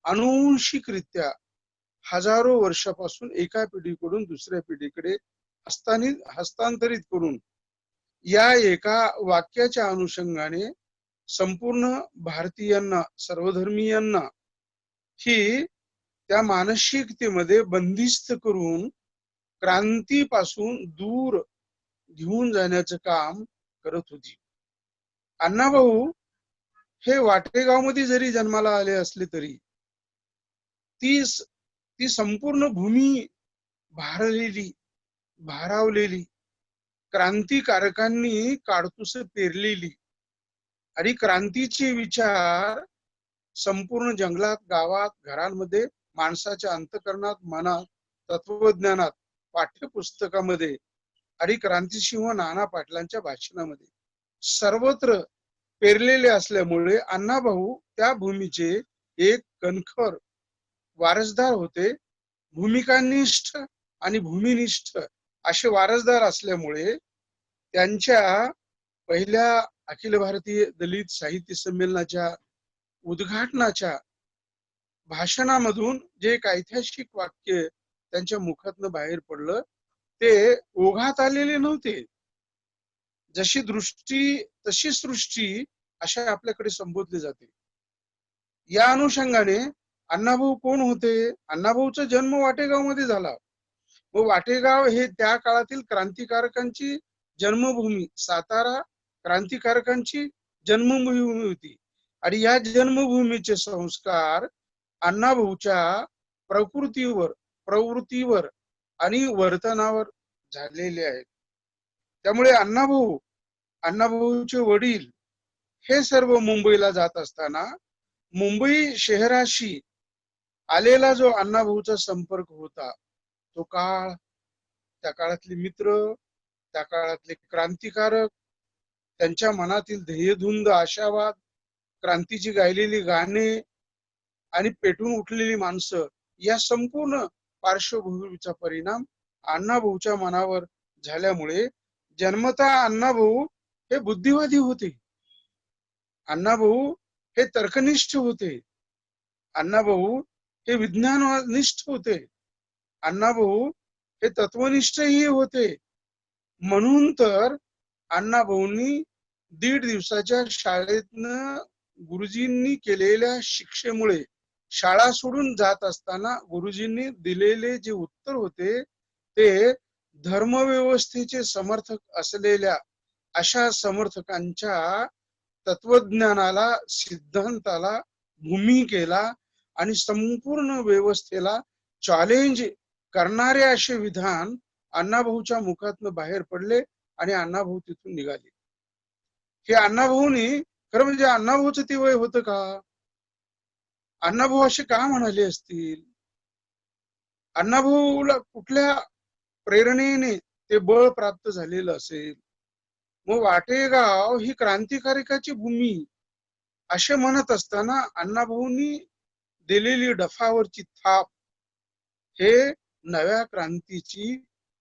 Speaker 3: अनुवंशिकरित्या हजारो वर्षापासून एका पिढीकडून दुसऱ्या पिढीकडे हस्तांतरित करून या एका वाक्याच्या अनुषंगाने संपूर्ण भारतीयांना, सर्वधर्मीयांना ही त्या मानसिकतेमध्ये बंदिस्त करून क्रांतीपासून दूर घेऊन जाण्याचं काम करत होती. अण्णाभाऊ हे वाटेगाव मध्ये जरी जन्माला आले असले तरी ती संपूर्ण भूमी भारलेली, भारावलेली, क्रांतिकारकांनी काडतुस पेरलेली आणि क्रांतीचे विचार संपूर्ण जंगलात, गावात, घरांमध्ये, माणसाच्या अंतःकरणात, मनात, तत्वज्ञानात, पाठ्यपुस्तकामध्ये आणि क्रांतिसिंह नाना पाटलांच्या भाषणामध्ये सर्वत्र पेरलेले असल्यामुळे अण्णाभाऊ त्या भूमीचे एक कणखर वारसदार होते. भूमिकानिष्ठ आणि भूमिनिष्ठ असे वारसदार असल्यामुळे त्यांच्या पहिल्या अखिल भारतीय दलित साहित्य संमेलनाच्या उद्घाटनाच्या भाषणामधून जे एक ऐतिहासिक वाक्य त्यांच्या मुखातनं बाहेर पडलं ते ओघात आलेले नव्हते. जशी दृष्टी तशी सृष्टी अशा आपल्याकडे संबोधले जाते. या अनुषंगाने अण्णाभाऊ कोण होते? अण्णाभाऊचा जन्म वाटेगाव मध्ये झाला व वाटेगाव हे त्या काळातील क्रांतिकारकांची जन्मभूमी, सातारा क्रांतिकारकांची जन्मभूमी होती आणि या जन्मभूमीचे संस्कार अण्णाभाऊच्या प्रवृत्तीवर आणि वर्तनावर झालेले आहेत. त्यामुळे अण्णाभाऊचे वडील हे सर्व मुंबईला जात असताना मुंबई शहराशी आलेला जो अण्णाभाऊचा संपर्क होता तो काळ, त्या काळातले मित्र, त्या काळातले क्रांतिकारक, त्यांच्या मनातील ध्येयधुंद आशावाद, क्रांतीची गायलेली गाणे आणि पेटून उठलेली माणसं, या संपूर्ण पार्श्वभूमीचा परिणाम अण्णाभाऊच्या मनावर झाल्यामुळे जन्मतः अण्णाभाऊ हे बुद्धिवादी होते. अण्णाभाऊ हे तर्कनिष्ठ होते. अण्णाभाऊ हे विज्ञाननिष्ठ होते. अण्णाभाऊ हे तत्वनिष्ठही होते. म्हणून तर अण्णाभाऊंनी 1.5 दिवसाच्या शाळेतनं गुरुजींनी केलेल्या शिक्षेमुळे शाळा सोडून जात असताना गुरुजींनी दिलेले जे उत्तर होते ते धर्मव्यवस्थेचे समर्थक असलेल्या अशा समर्थकांच्या तत्वज्ञानाला, सिद्धांताला, भूमिकेला आणि संपूर्ण व्यवस्थेला चॅलेंज करणारे असे विधान अण्णाभाऊच्या मुखातनं बाहेर पडले आणि अण्णाभाऊ तिथून निघाले. हे अण्णाभाऊनी खरं म्हणजे अण्णाभाऊचं ते वय होतं का? अण्णाभाऊ असे का म्हणाले असतील? अण्णाभाऊला कुठल्या प्रेरणेने ते बळ प्राप्त झालेलं असेल? मग वाटेगाव ही क्रांतिकारकाची भूमी असे म्हणत असताना अण्णाभाऊंनी दिलेली डफावरची थाप हे नव्या क्रांतीची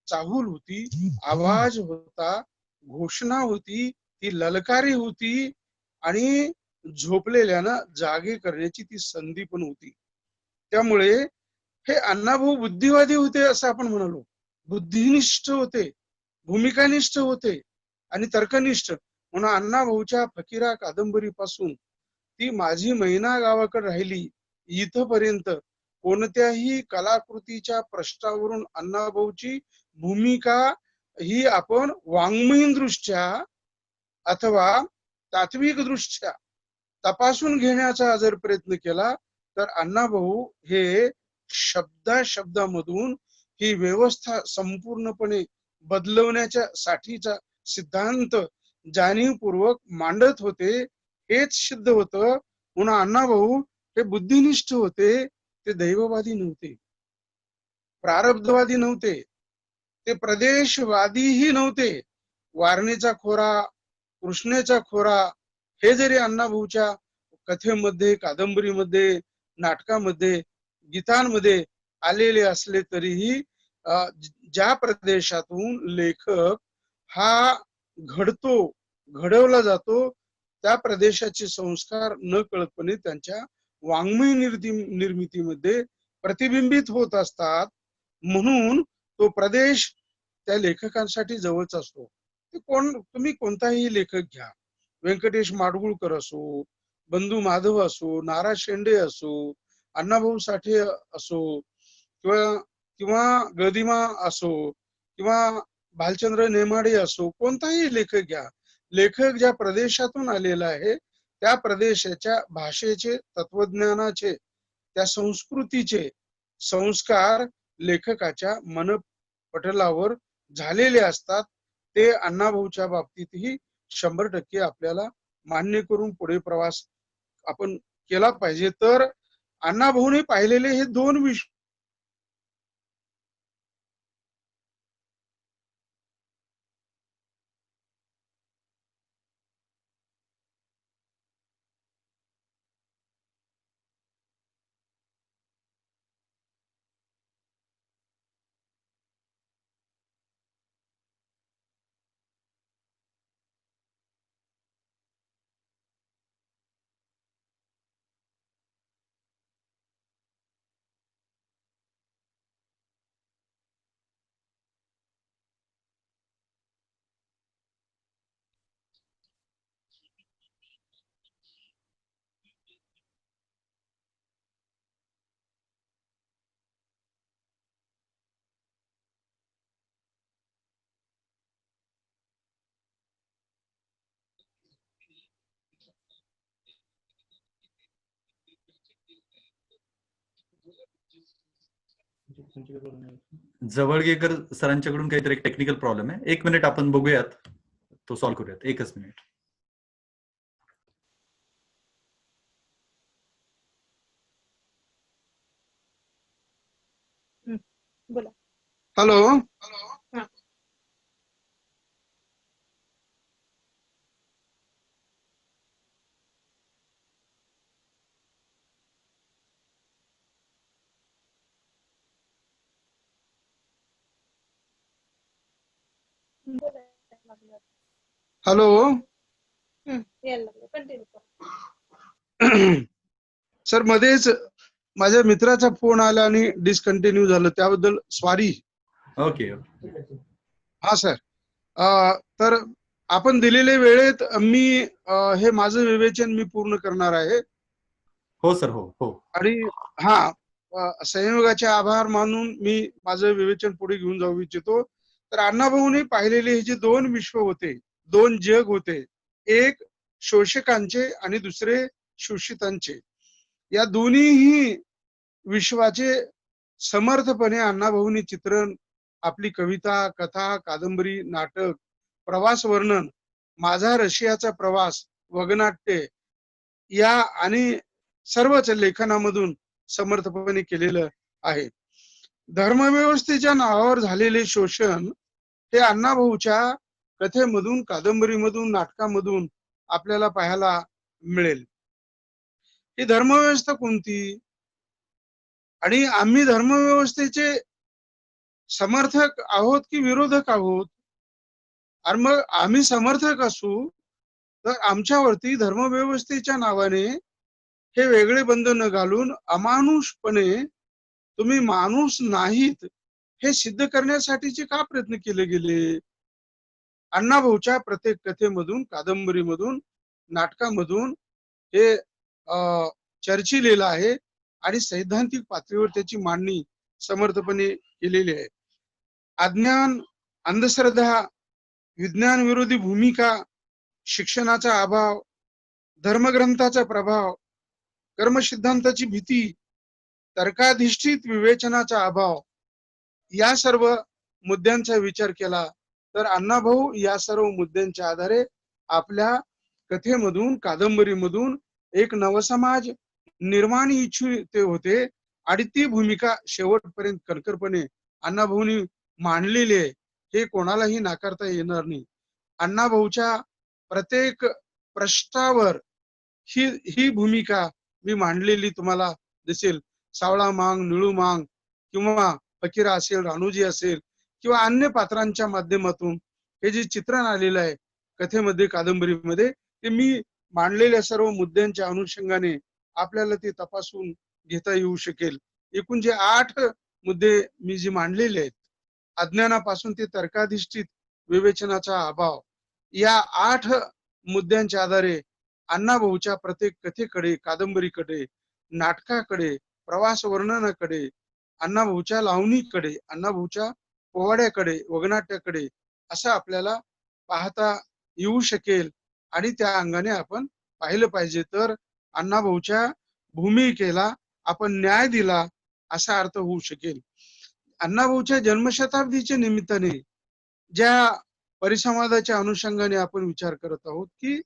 Speaker 3: चाहूल होती, आवाज होता, घोषणा होती, ती ललकारी होती आणि झोपलेल्यानं जागे करण्याची ती संधी पण होती. त्यामुळे हे अण्णाभाऊ बुद्धिवादी होते असं आपण म्हणालो. बुद्धिनिष्ठ होते, भूमिकानिष्ठ होते आणि तर्कनिष्ठ. म्हणून अण्णाभाऊच्या फकीरा कादंबरीपासून ती माझी मैना गावाकडे राहिली इथपर्यंत कोणत्याही कलाकृतीच्या प्रश्नावरून अण्णाभाऊची भूमिका ही आपण वाङ्मयीन दृष्ट्या अथवा तात्विक दृष्ट्या तपासून घेण्याचा जर प्रयत्न केला तर अण्णाभाऊ हे शब्दामधून ही व्यवस्था संपूर्णपणे बदलवण्याच्या साठीचा सिद्धांत जाणीवपूर्वक मांडत होते. हेच सिद्ध होतं. म्हणून अण्णाभाऊ हे बुद्धिनिष्ठ होते, ते दैववादी नव्हते, प्रारब्धवादी नव्हते, ते प्रदेशवादीही नव्हते. वारणेचा खोरा, कृष्णेचा खोरा हे जरी अण्णाभाऊच्या कथेमध्ये, कादंबरीमध्ये, नाटकामध्ये, गीतांमध्ये आलेले असले तरीही ज्या प्रदेशातून लेखक हा घडवला जातो त्या प्रदेशाचे संस्कार न कळतपणे त्यांच्या वाङ्मय निर्मितीमध्ये प्रतिबिंबित होत असतात. म्हणून तो प्रदेश त्या लेखकांसाठी जवळचा असतो. तुम्ही कोणताही लेखक घ्या, व्यंकटेश माडगुळकर असो, बंधू माधव असो, नारा शेंडे असो, अण्णाभाऊ साठे असो, किंवा किंवा गदिमा असो, किंवा भालचंद्र नेमाडे असो, कोणताही लेखक घ्या. लेखक ज्या प्रदेशातून आलेला आहे त्या प्रदेशाच्या भाषेचे, तत्वज्ञानाचे, त्या संस्कृतीचे संस्कार लेखकाच्या मनपटलावर झालेले असतात. ते अण्णाभाऊच्या बाबतीतही 100% आपल्याला मान्य करून पुढे प्रवास आपण केला पाहिजे. तर अण्णाभाऊने पाहिलेले हे दोन विषय
Speaker 1: जवळगेकर सरांच्याकडून काहीतरी टेक्निकल प्रॉब्लेम आहे. 1 मिनिट आपण बघूयात, तो सॉल्व्ह करूयात. 1च मिनिट.
Speaker 4: बोला.
Speaker 3: हॅलो. हॅलो.
Speaker 4: यायला लागलं, कंटिन्यू करा.
Speaker 3: सर, मध्येच माझ्या मित्राचा फोन आला आणि डिस्कंटिन्यू झालं, त्याबद्दल सॉरी.
Speaker 1: ओके.
Speaker 3: हा सर, तर आपण दिलेल्या वेळेत मी हे माझं विवेचन मी पूर्ण करणार आहे.
Speaker 1: हो सर. हो.
Speaker 3: आणि हा, संयोगाचे आभार मानून मी माझं विवेचन पुढे घेऊन जाऊ इच्छितो. तर अण्णाभाऊने पाहिलेले हे जे दोन विश्व होते, दोन जग होते, एक शोषकांचे आणि दुसरे शोषितांचे, या दोन्हीही विश्वाचे समर्थपणे अण्णाभाऊंनी चित्रण, आपली कविता, कथा, कादंबरी, नाटक, प्रवास वर्णन, माझा रशियाचा प्रवास, वगनाट्य या आणि सर्वच लेखनामधून समर्थपणे केलेलं आहे. धर्मव्यवस्थेच्या नावावर झालेले शोषण हे अण्णाभाऊच्या कथेमधून, कादंबरीमधून, नाटकामधून आपल्याला पाहायला मिळेल. ही धर्मव्यवस्था कोणती, आणि आम्ही धर्मव्यवस्थेचे समर्थक आहोत की विरोधक आहोत? आणि मग आम्ही समर्थक असू तर आमच्यावरती धर्मव्यवस्थेच्या नावाने हे वेगळे बंधन घालून अमानुषपणे तुम्ही माणूस नाहीत हे सिद्ध करण्यासाठीचे का प्रयत्न केले गेले? अण्णाभाऊच्या प्रत्येक कथेमधून, कादंबरीमधून, नाटकामधून हे चर्चिलेलं आहे आणि सैद्धांतिक पातळीवर त्याची मांडणी समर्थपणे केलेली आहे. अज्ञान, अंधश्रद्धा, विज्ञान विरोधी भूमिका, शिक्षणाचा अभाव, धर्मग्रंथाचा प्रभाव, कर्मसिद्धांताची भीती, तर्काधिष्ठित विवेचनाचा अभाव, या सर्व मुद्द्यांचा विचार केला तर अण्णाभाऊ या सर्व मुद्द्यांच्या आधारे आपल्या कथेमधून, कादंबरीमधून एक नवसमाज निर्माण इच्छुते होते आणि ती भूमिका शेवटपर्यंत कणखरपणे अण्णाभाऊंनी मांडलेली आहे, हे कोणालाही नाकारता येणार नाही. अण्णाभाऊच्या प्रत्येक प्रश्नावर ही भूमिका मी मांडलेली तुम्हाला दिसेल. सावळा मांग, निळू मांग, किंवा फकीरा असेल, राणूजी असेल, किंवा अन्य पात्रांच्या माध्यमातून हे जे चित्रण आलेलं आहे कथेमध्ये, कादंबरीमध्ये, ते मी मांडलेल्या सर्व मुद्द्यांच्या अनुषंगाने आपल्याला ते तपासून घेता येऊ शकेल. एकूण जे 8 मुद्दे मी जे मांडलेले आहेत, अज्ञानापासून ते तर्काधिष्ठित विवेचनाचा अभाव, या 8 मुद्द्यांच्या आधारे अण्णाभाऊच्या प्रत्येक कथेकडे, कादंबरीकडे, नाटकाकडे, प्रवास वर्णनाकडे, अण्णाभाऊच्या लावणीकडे, अण्णाभाऊच्या पोवाड्याकडे, वगनाट्याकडे असं आपल्याला पाहता येऊ शकेल आणि त्या अंगाने आपण पाहिलं पाहिजे. तर अण्णाभाऊच्या भूमिकेला आपण न्याय दिला असा अर्थ होऊ शकेल. अण्णाभाऊच्या जन्मशताब्दीच्या निमित्ताने ज्या परिसंवादाच्या अनुषंगाने आपण विचार करत आहोत की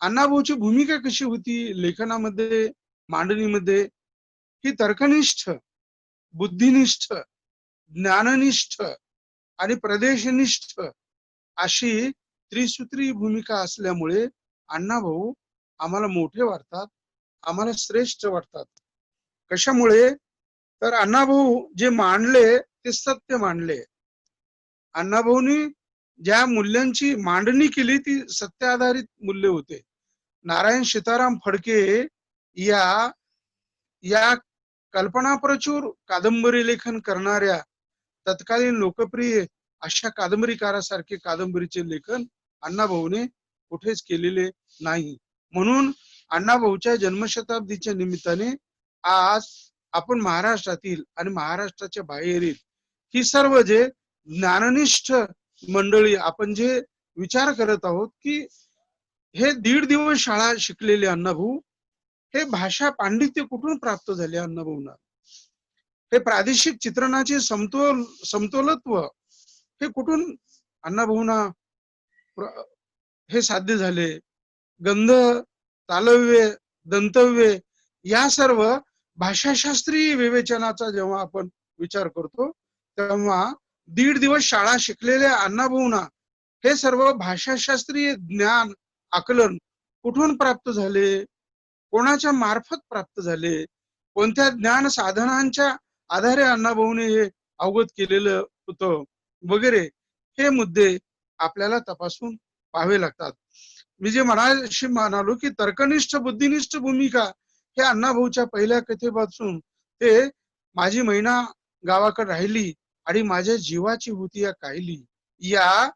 Speaker 3: अण्णाभाऊची भूमिका कशी होती लेखनामध्ये, मांडणीमध्ये, ही तर्कनिष्ठ, बुद्धिनिष्ठ, ज्ञाननिष्ठ आणि प्रदेशनिष्ठ अशी त्रिसूत्री भूमिका असल्यामुळे अण्णाभाऊ आम्हाला मोठे वाटतात, आम्हाला श्रेष्ठ वाटतात. कशामुळे? तर अण्णाभाऊ जे मांडले ते सत्य मांडले. अण्णाभाऊनी ज्या मूल्यांची मांडणी केली ती सत्य आधारित मूल्य होते. नारायण सीताराम फडके या कल्पनाप्रचूर कादंबरी लेखन करणाऱ्या तत्कालीन लोकप्रिय अशा कादंबरीकारासारखे कादंबरीचे लेखन अण्णाभाऊने कुठेच केलेले नाही. म्हणून अण्णाभाऊच्या जन्मशताब्दीच्या निमित्ताने आज आपण महाराष्ट्रातील आणि महाराष्ट्राच्या बाहेरील ही सर्व जे ज्ञाननिष्ठ मंडळी आपण जे विचार करत आहोत की हे 1.5 दिवस शाळा शिकलेले अण्णाभाऊ हे भाषा पांडित्य कुठून प्राप्त झाले अण्णाभाऊंना? हे प्रादेशिक चित्रणाचे समतोलत्व हे कुठून अण्णाभाऊंना हे साध्य झाले? गंध, तालव्य, दंतव्य या सर्व भाषाशास्त्रीय विवेचनाचा जेव्हा आपण विचार करतो तेव्हा 1.5 दिवस शाळा शिकलेल्या अण्णाभाऊंना हे सर्व भाषाशास्त्रीय ज्ञान आकलन कुठून प्राप्त झाले? कोणाच्या मार्फत प्राप्त झाले? कोणत्या ज्ञान साधनांच्या आधारे अण्णाभाऊने हे अवगत केलेलं होतं वगैरे हे मुद्दे आपल्याला तपासून पाहावे लागतात. मी जे म्हणालो की तर्कनिष्ठ, बुद्धिनिष्ठ भूमिका हे अण्णाभाऊच्या पहिल्या कथेपासून ते माझी मैना गावाकडे राहिली आणि माझ्या जीवाची होती या काहिली या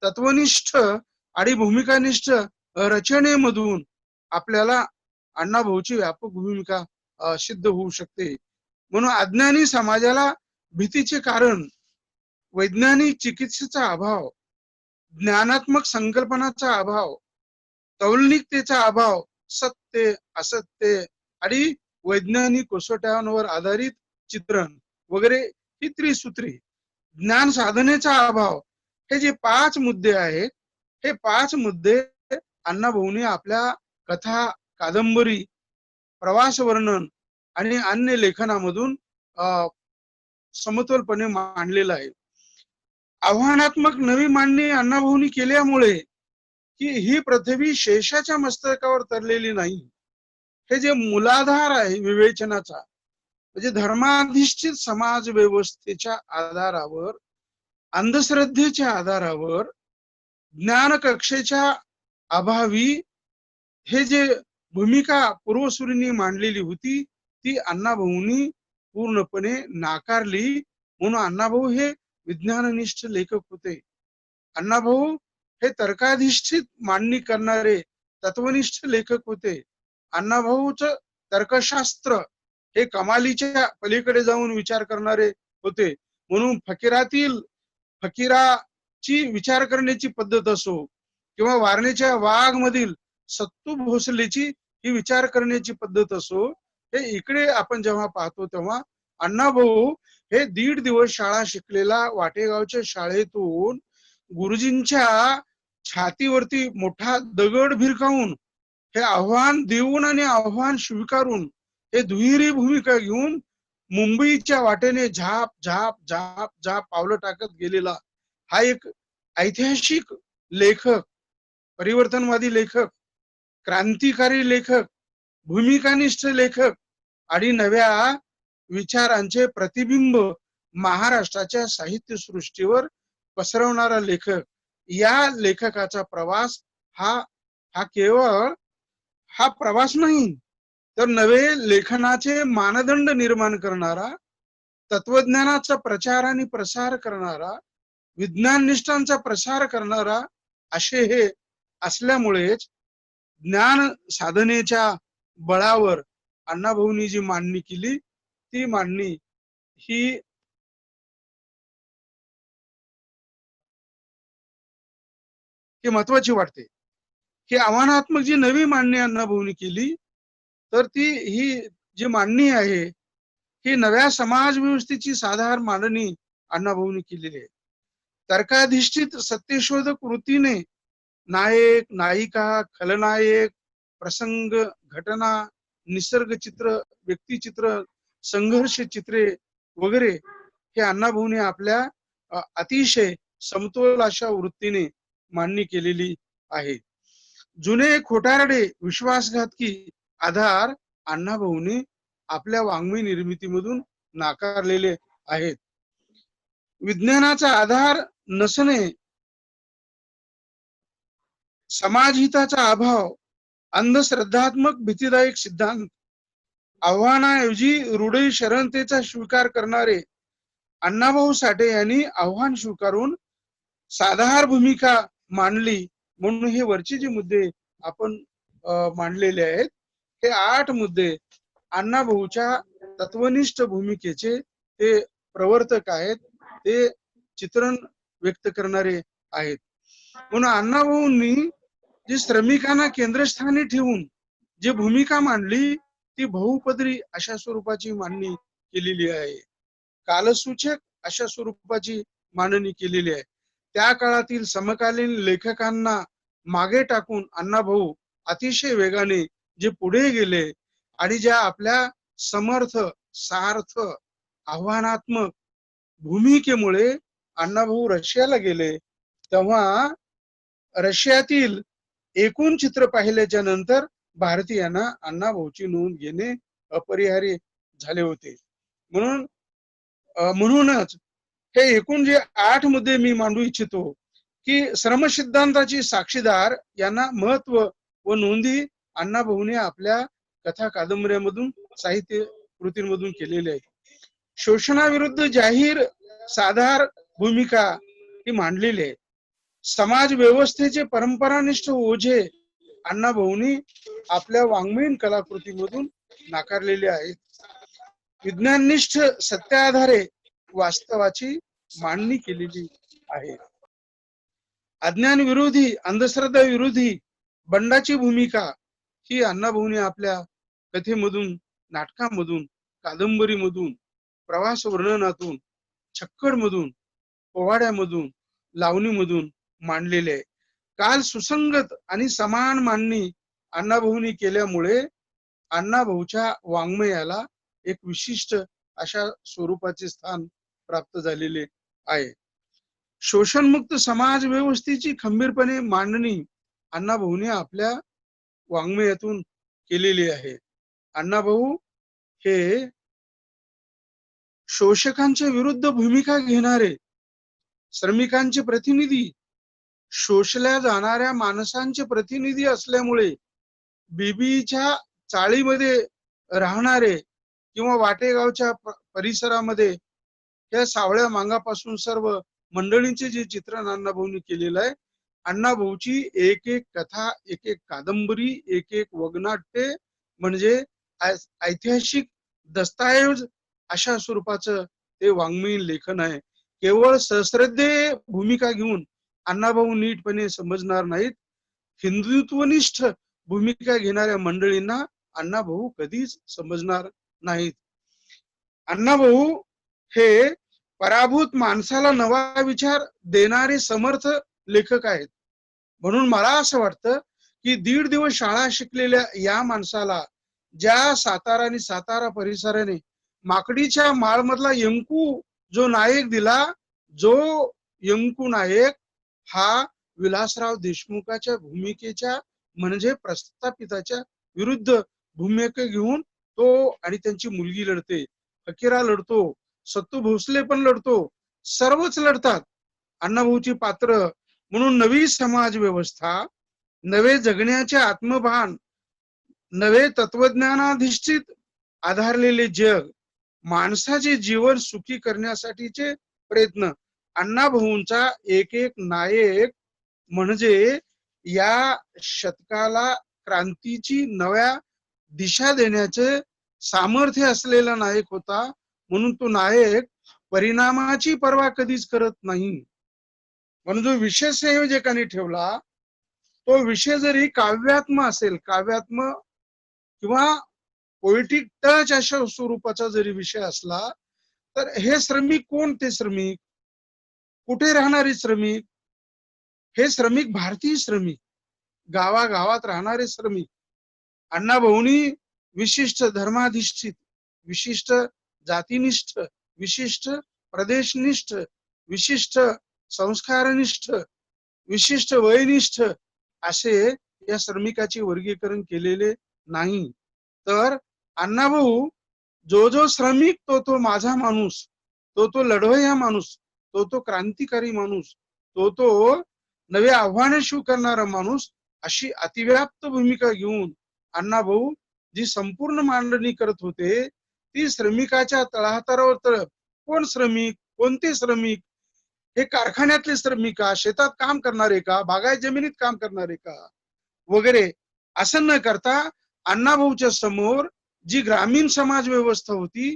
Speaker 3: तत्वनिष्ठ आणि भूमिकानिष्ठ रचनेमधून आपल्याला अण्णाभाऊची व्यापक भूमिका सिद्ध होऊ शकते. म्हणून अज्ञानी समाजाला भीतीचे कारण वैज्ञानिक चिकित्सेचा अभाव, ज्ञानात्मक संकल्पनाचा अभाव, तौलनिकतेचा अभाव, सत्य असत्य आणि वैज्ञानिक कसोट्यांवर आधारित चित्रण वगैरे ही त्रिसूत्री, ज्ञान साधनेचा अभाव, हे जे 5 मुद्दे आहेत हे 5 मुद्दे अण्णाभाऊंनी आपल्या कथा, कादंबरी, प्रवास वर्णन आणि अन्य लेखनामधून समतोलपणे मांडलेलं आहे. आव्हानात्मक नवी मांडणी अण्णाभाऊंनी केल्यामुळे की ही पृथ्वी शेषाच्या मस्तकावर तरलेली नाही. हे जे मूलाधार आहे विवेचनाचा, म्हणजे धर्माधिष्ठित समाज व्यवस्थेच्या आधारावर, अंधश्रद्धेच्या आधारावर, ज्ञान कक्षेच्या अभावी हे जे भूमिका पूर्वसुरींनी मांडलेली होती ती अण्णाभाऊंनी पूर्णपणे नाकारली. म्हणून अण्णाभाऊ हे विज्ञाननिष्ठ लेखक होते. अण्णाभाऊ हे तर्काधिष्ठित मांडणी करणारे तत्वनिष्ठ लेखक होते. अण्णाभाऊचं तर्कशास्त्र हे कमालीच्या पलीकडे जाऊन विचार करणारे होते. म्हणून फकीराची विचार करण्याची पद्धत असो किंवा वारणेच्या वाघ मधील सत्तू भोसलेची ही विचार करण्याची पद्धत असो, हे इकडे आपण जेव्हा पाहतो तेव्हा अण्णाभाऊ हे 1.5 दिवस शाळा शिकलेला वाटेगावच्या शाळेतून गुरुजींच्या छातीवरती मोठा दगड भिरकावून हे आव्हान देऊन आणि आव्हान स्वीकारून हे दुहेरी भूमिका घेऊन मुंबईच्या वाटेने झाप झाप झाप झाप पावलं टाकत गेलेला हा एक ऐतिहासिक लेखक, परिवर्तनवादी लेखक, क्रांतिकारी लेखक, भूमिकानिष्ठ लेखक आणि नव्या विचारांचे प्रतिबिंब महाराष्ट्राच्या साहित्य सृष्टीवर पसरवणारा लेखक. या लेखकाचा प्रवास हा केवळ हा प्रवास नाही तर नवे लेखनाचे मानदंड निर्माण करणारा, तत्वज्ञानाचा प्रचार आणि प्रसार करणारा, विज्ञान निष्ठांचा प्रसार करणारा असे हे असल्यामुळेच ज्ञान साधनेच्या बळावर अण्णाभाऊंनी जी मांडणी केली ती मांडणी ही महत्वाची वाटते. ही आव्हानात्मक जी नवी मांडणी अण्णाभाऊंनी केली तर ती ही जी मांडणी आहे ही नव्या समाज व्यवस्थेची साधारण मांडणी अण्णाभाऊंनी केलेली आहे. तर्काधिष्ठित सत्यशोधक वृत्तीने नायक, नायिका, खलनायक, प्रसंग, घटना, निसर्ग चित्र, व्यक्तिचित्र, संघर्ष चित्रे वगैरे हे अण्णाभाऊंनी आपल्या अतिशय समतोल अशा वृत्तीने मांडणी केलेली आहे. जुने खोटारडे विश्वासघातकी आधार अण्णाभाऊंनी आपल्या वाङ्मय निर्मितीमधून नाकारलेले आहेत. विज्ञानाचा आधार नसणे, समाजहिताचा अभाव, अंधश्रद्धात्मक भीतीदायक सिद्धांत, आव्हानाऐवजी रूढी शरणतेचा स्वीकार करणारे अण्णाभाऊ साठे यांनी आव्हान स्वीकारून साधार भूमिका मांडली. म्हणून हे वरचे जे मुद्दे आपण मांडलेले आहेत हे 8 मुद्दे अण्णाभाऊच्या तत्वनिष्ठ भूमिकेचे ते प्रवर्तक आहेत, ते चित्रण व्यक्त करणारे आहेत. म्हणून अण्णाभाऊंनी जी श्रमिकांना केंद्रस्थानी ठेवून जी भूमिका मांडली ती बहुपदरी अशा स्वरूपाची मांडणी केलेली आहे. कालसूचक अशा स्वरूपाची मांडणी केलेली आहे. त्या काळातील समकालीन लेखकांना मागे टाकून अण्णाभाऊ अतिशय वेगाने जे पुढे गेले आणि ज्या आपल्या समर्थ, सार्थ, आव्हानात्मक भूमिकेमुळे अण्णाभाऊ रशियाला गेले, तेव्हा रशियातील एकूण चित्र पाहिल्याच्या नंतर भारतीयांना अण्णाभाऊची नोंद घेणे अपरिहार्य झाले होते. म्हणूनच हे एकूण जे 8 मुद्दे मी मांडू इच्छितो की श्रमसिद्धांताची साक्षीदार यांना महत्व व नोंदी अण्णाभाऊने आपल्या कथा कादंबऱ्यामधून, साहित्य कृतींमधून केलेले आहे. शोषणाविरुद्ध जाहीर साधार भूमिका ही मांडलेली आहे. समाज व्यवस्थेचे परंपरानिष्ठ ओझे अण्णाभाऊंनी आपल्या वाङ्मयीन कलाकृतीमधून नाकारलेले आहेत. विज्ञाननिष्ठ सत्याधारे वास्तवाची मांडणी केलेली आहे. अज्ञान विरोधी, अंधश्रद्धा विरोधी बंडाची भूमिका ही अण्णाभाऊंनी आपल्या कथेमधून, नाटकामधून, कादंबरीमधून, प्रवास वर्णनातून, छक्कडमधून, पोवाड्यामधून, लावणीमधून मांडलेले आहे. काल सुसंगत आणि समान मांडणी अण्णाभाऊंनी केल्यामुळे अण्णाभाऊच्या वाङ्मयाला एक विशिष्ट अशा स्वरूपाचे स्थान प्राप्त झालेले आहे. शोषणमुक्त समाज व्यवस्थेची खंबीरपणे मांडणी अण्णाभाऊने आपल्या वाङ्मयातून केलेली आहे. अण्णाभाऊ हे शोषकांच्या विरुद्ध भूमिका घेणारे, श्रमिकांचे प्रतिनिधी, शोषल्या जाणाऱ्या माणसांचे प्रतिनिधी असल्यामुळे बीबीच्या चाळीमध्ये राहणारे किंवा वाटेगावच्या परिसरामध्ये त्या सावळ्या मांगापासून सर्व मंडळींचे जे चित्रण अण्णाभाऊंनी केलेलं आहे, अण्णाभाऊची एक एक कथा, एक एक कादंबरी, एक एक वगनाट्य म्हणजे ऐतिहासिक दस्तऐवज अशा स्वरूपाचं ते वाङ्मयीन लेखन आहे. केवळ सहस्रध्ये भूमिका घेऊन अण्णाभाऊ नीटपणे समजणार नाहीत. हिंदुत्वनिष्ठ भूमिका घेणाऱ्या मंडळींना अण्णाभाऊ कधीच समजणार नाहीत. अण्णाभाऊ हे पराभूत माणसाला नवा विचार देणारे समर्थ लेखक आहेत. म्हणून मला असं वाटतं की 1.5 दिवस शाळा शिकलेल्या या माणसाला ज्या सातारा आणि सातारा परिसराने माकडीच्या माळमधला यंकू जो नायक दिला, जो यंकू नायक हा विलासराव देशमुखाच्या भूमिकेच्या म्हणजे प्रस्थापिताच्या विरुद्ध भूमिका घेऊन तो आणि त्यांची मुलगी लढते, फकीरा लढतो, सत्तू भोसले पण लढतो, सर्वच लढतात. अण्णाभाऊची पात्र म्हणून नवी समाज व्यवस्था, नवे जगण्याचे आत्मभान, नवे तत्वज्ञानाधिष्ठित आधारलेले जग, माणसाचे जीवन सुखी करण्यासाठीचे प्रयत्न, अण्णाभाऊंचा एक एक नायक म्हणजे या शतकाला क्रांतीची नव्या दिशा देण्याचे सामर्थ्य असलेला नायक होता. म्हणून तो नायक परिणामाची पर्वा कधीच करत नाही. म्हणून जो विषय संयोजकांनी ठेवला तो विषय जरी काव्यात्म असेल, काव्यात्म किंवा पोएटिक टच अशा स्वरूपाचा जरी विषय असला, तर हे श्रमिक कोणते श्रमिक, कुठे राहणारे श्रमिक, हे श्रमिक भारतीय श्रमिक, गावागावात राहणारे श्रमिक. अण्णाभाऊंनी विशिष्ट धर्माधिष्ठित, विशिष्ट जातीनिष्ठ, विशिष्ट प्रदेशनिष्ठ, विशिष्ट संस्कारनिष्ठ, विशिष्ट वयनिष्ठ असे या श्रमिकाचे वर्गीकरण केलेले नाही. तर अण्णाभाऊ जो श्रमिक तो माझा माणूस, तो लढवय्या माणूस, तो क्रांतिकारी माणूस, तो नवे आव्हाने स्वीकारणारा माणूस, अशी अतिव्याप्त भूमिका घेऊन अण्णाभाऊ जी संपूर्ण मांडणी करत होते ती श्रमिकाच्या तळहातावर तळ. कोण श्रमिक, कोणते श्रमिक, हे कारखान्यातले श्रमिक का, शेतात काम करणारे का, बागायत जमिनीत काम करणारे का वगैरे, असं न करता अण्णाभाऊच्या समोर जी ग्रामीण समाज व्यवस्था होती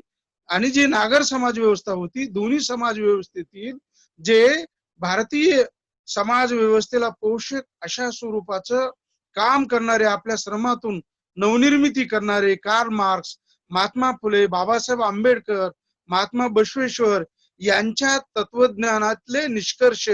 Speaker 3: आणि जी नागर समाज व्यवस्था होती, दोन्ही समाज व्यवस्थेतील जे भारतीय समाज व्यवस्थेला पोषक अशा स्वरूपाचं काम करणारे, आपल्या श्रमातून नवनिर्मिती करणारे कार्ल मार्क्स, महात्मा फुले, बाबासाहेब आंबेडकर, महात्मा बसवेश्वर यांच्या तत्वज्ञानातले निष्कर्ष,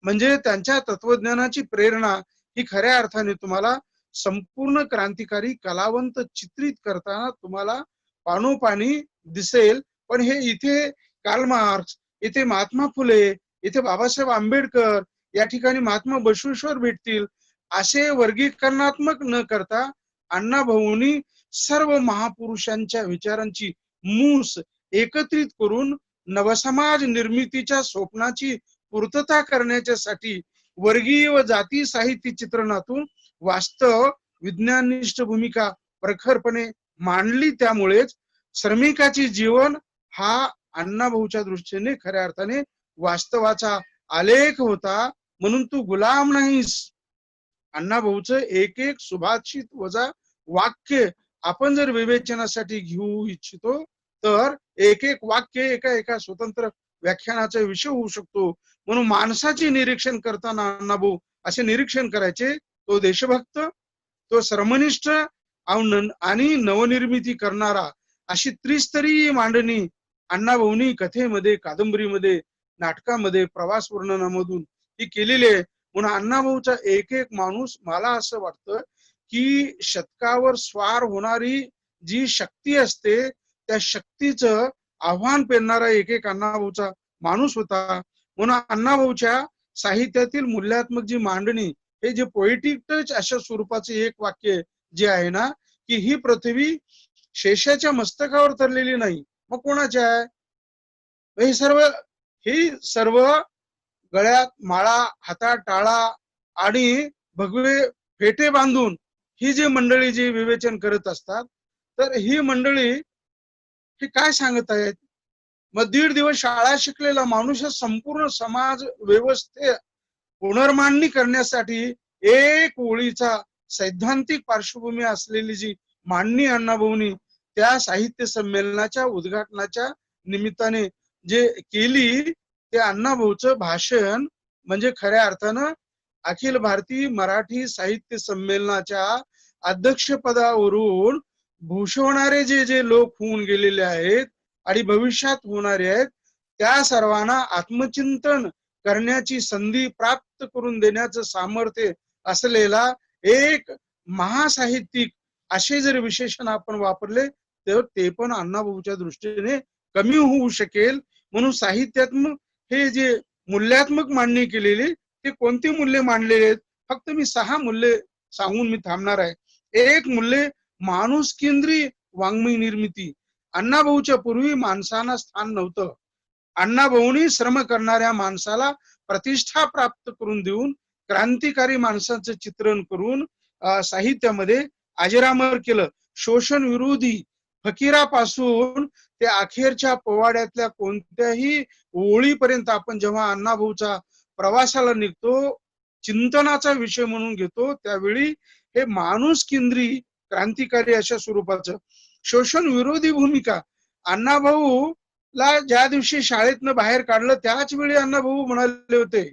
Speaker 3: म्हणजे त्यांच्या तत्वज्ञानाची प्रेरणा ही खऱ्या अर्थाने तुम्हाला संपूर्ण क्रांतिकारी कलावंत चित्रित करताना तुम्हाला पानोपानी दिसेल. पण हे इथे कार्ल मार्क्स, इथे महात्मा फुले, इथे बाबासाहेब आंबेडकर, या ठिकाणी महात्मा बसवेश्वर भेटतील असे वर्गीकरणात्मक न करता अण्णाभाऊंनी सर्व महापुरुषांच्या विचारांची मूस एकत्रित करून नवसमाज निर्मितीच्या स्वप्नाची पूर्तता करण्याच्यासाठी वर्गीय व जाती साहित्य चित्रणातून वास्तव विज्ञाननिष्ठ भूमिका प्रखरपणे मांडली. त्यामुळेच श्रमिकाची जीवन हा अण्णाभाऊच्या दृष्टीने खऱ्या अर्थाने वास्तवाचा आलेख होता. म्हणून तू गुलाम नाहीस. अण्णाभाऊचं एक एक सुभाषित वजा वाक्य आपण जर विवेचनासाठी घेऊ इच्छितो तर एक एक वाक्य एका स्वतंत्र व्याख्यानाचा विषय होऊ शकतो. म्हणून माणसाचे निरीक्षण करताना अण्णाभाऊ असे निरीक्षण करायचे, तो देशभक्त, तो श्रमनिष्ठ आणि नवनिर्मिती करणारा, अशी त्रिस्तरीय मांडणी अण्णाभाऊंनी कथेमध्ये, कादंबरीमध्ये, नाटकामध्ये, प्रवास वर्णनामधून ही केलेली आहे. म्हणून अण्णाभाऊचा एक एक माणूस, मला असं वाटतं की शतकावर स्वार होणारी जी शक्ती असते त्या शक्तीचं आव्हान पेलणारा एक एक अण्णाभाऊचा माणूस होता. म्हणून अण्णाभाऊच्या साहित्यातील मूल्यात्मक जी मांडणी, हे जे पोएटिक टच अशा स्वरूपाचे एक वाक्य जे आहे ना, की ही पृथ्वी शेषाच्या मस्तकावर तरलेली नाही, मग कोणाच्या आहे? हे सर्व गळ्यात माळा, हातात टाळा आणि भगवे फेटे बांधून ही जी मंडळी जी विवेचन करत असतात, तर ही मंडळी हे काय सांगत आहेत? मग 1.5 दिवस शाळा शिकलेला माणूस संपूर्ण समाज व्यवस्थे पुनर्मांडणी करण्यासाठी एक ओळीचा सैद्धांतिक पार्श्वभूमी असलेली जी मांडणी अण्णाभाऊंनी त्या साहित्य संमेलनाच्या उद्घाटनाच्या निमित्ताने जे केली, ते अण्णाभाऊचं भाषण म्हणजे खऱ्या अर्थानं अखिल भारतीय मराठी साहित्य संमेलनाच्या अध्यक्षपदावरून भूषवणारे जे लोक होऊन गेलेले आहेत आणि भविष्यात होणारे आहेत, त्या सर्वांना आत्मचिंतन करण्याची संधी प्राप्त करून देण्याचं सामर्थ्य असलेला एक महासाहित्यिक असे जर विशेषण आपण वापरले तर ते पण अण्णाभाऊच्या दृष्टीने कमी होऊ शकेल. म्हणून साहित्यात्मक हे जे मूल्यात्मक मांडणी केलेली, ते कोणती मूल्य मांडलेले आहेत? फक्त मी 6 मूल्य सांगून मी थांबणार आहे. एक मूल्य माणूस केंद्रीय वाङ्मय निर्मिती. अण्णाभाऊच्या पूर्वी माणसाला स्थान नव्हतं. अण्णाभाऊंनी श्रम करणाऱ्या माणसाला प्रतिष्ठा प्राप्त करून देऊन क्रांतिकारी माणसाचं चित्रण करून साहित्यामध्ये अजरामर केलं. शोषण विरोधी फकीरापासून ते अखेरच्या पोवाड्यातल्या कोणत्याही ओळीपर्यंत आपण जेव्हा अण्णाभाऊचा प्रवासाला निघतो, चिंतनाचा विषय म्हणून घेतो, त्यावेळी हे माणूस केंद्री क्रांतिकारी अशा स्वरूपाचं शोषण विरोधी भूमिका. अण्णाभाऊ ला ज्या दिवशी शाळेतनं बाहेर काढलं त्याच वेळी अण्णाभाऊ म्हणाले होते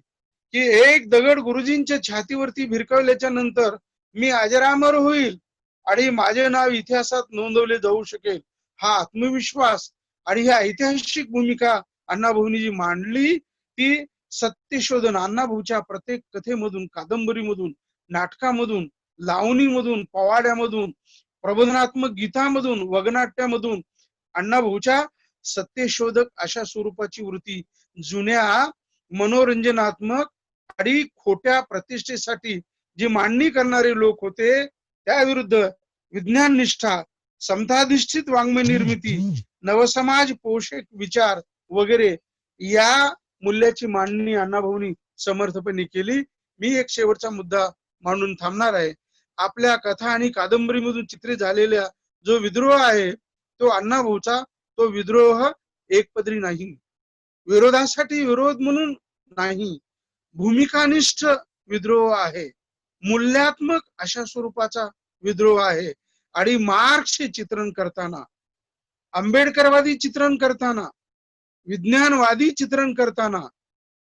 Speaker 3: की एक दगड गुरुजींच्या छातीवरती भिरकवल्याच्या नंतर मी अजरामर होईल आणि माझे नाव इतिहासात नोंदवले जाऊ शकेल. हा आत्मविश्वास आणि ही ऐतिहासिक भूमिका अण्णाभाऊंनी जी मांडली ती सत्यशोधन अण्णाभाऊच्या प्रत्येक कथेमधून, कादंबरीमधून, नाटकामधून, लावणीमधून, पवाड्यामधून, प्रबोधनात्मक गीतामधून, वगनाट्यामधून अण्णाभाऊच्या सत्यशोधक अशा स्वरूपाची वृत्ती जुन्या मनोरंजनात्मक आणि खोट्या प्रतिष्ठेसाठी जी मांडणी करणारे लोक होते त्याविरुद्ध विज्ञान निष्ठा, समताधिष्ठित वाङ्मय निर्मिती, नवसमाज पोषक विचार वगैरे या मूल्याची मांडणी अण्णाभाऊंनी समर्थपणे केली. मी एक शेवटचा मुद्दा मांडून थांबणार आहे. आपल्या कथा आणि कादंबरीमधून चित्रित झालेला जो विद्रोह आहे तो अण्णाभाऊचा तो विद्रोह एकपदरी नाही, विरोधासाठी विरोध म्हणून नाही, भूमिकानिष्ठ विद्रोह आहे, मूल्यात्मक अशा स्वरूपाचा विद्रोह आहे. आणि मार्क्सचे चित्रण करताना, आंबेडकरवादी चित्रण करताना, विज्ञानवादी चित्रण करताना,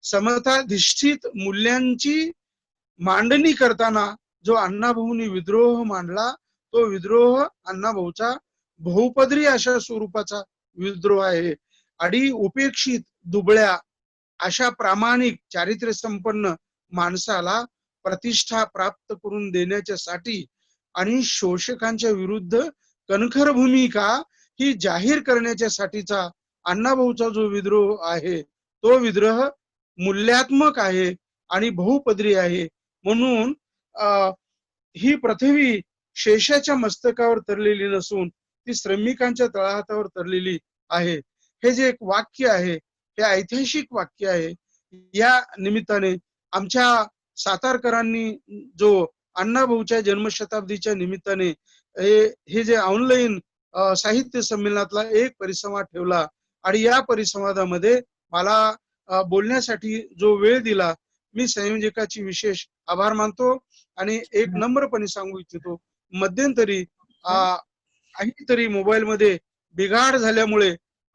Speaker 3: समताधिष्ठित मूल्यांची मांडणी करताना जो अण्णाभाऊंनी विद्रोह मांडला तो विद्रोह अण्णाभाऊचा बहुपदरी अशा स्वरूपाचा विद्रोह आहे. आणि उपेक्षित दुबळ्या अशा प्रामाणिक चारित्र्य संपन्न माणसाला प्रतिष्ठा प्राप्त करून देण्याच्यासाठी आणि शोषकांच्या विरुद्ध कणखर भूमिका ही जाहीर करण्याच्यासाठीचा अण्णाभाऊचा जो विद्रोह आहे तो विद्रोह मूल्यात्मक आहे आणि बहुपदरी आहे. म्हणून ही पृथ्वी शेषाच्या मस्तकावर तरलेली नसून ती श्रमिकांच्या तळहातावर तरलेली आहे. हे जे एक वाक्य आहे हे ऐतिहासिक वाक्य आहे. या निमित्ताने आमच्या सातारकरांनी जो अण्णाभाऊच्या जन्मशताब्दीच्या निमित्ताने हे जे ऑनलाईन साहित्य संमेलनातला एक परिसंवाद ठेवला आणि या परिसंवादामध्ये मला बोलण्यासाठी जो वेळ दिला मी संयोजकाची विशेष आभार मानतो आणि एक नम्रपणे सांगू इच्छितो. मध्यंतरी काहीतरी मोबाईल मध्ये बिघाड झाल्यामुळे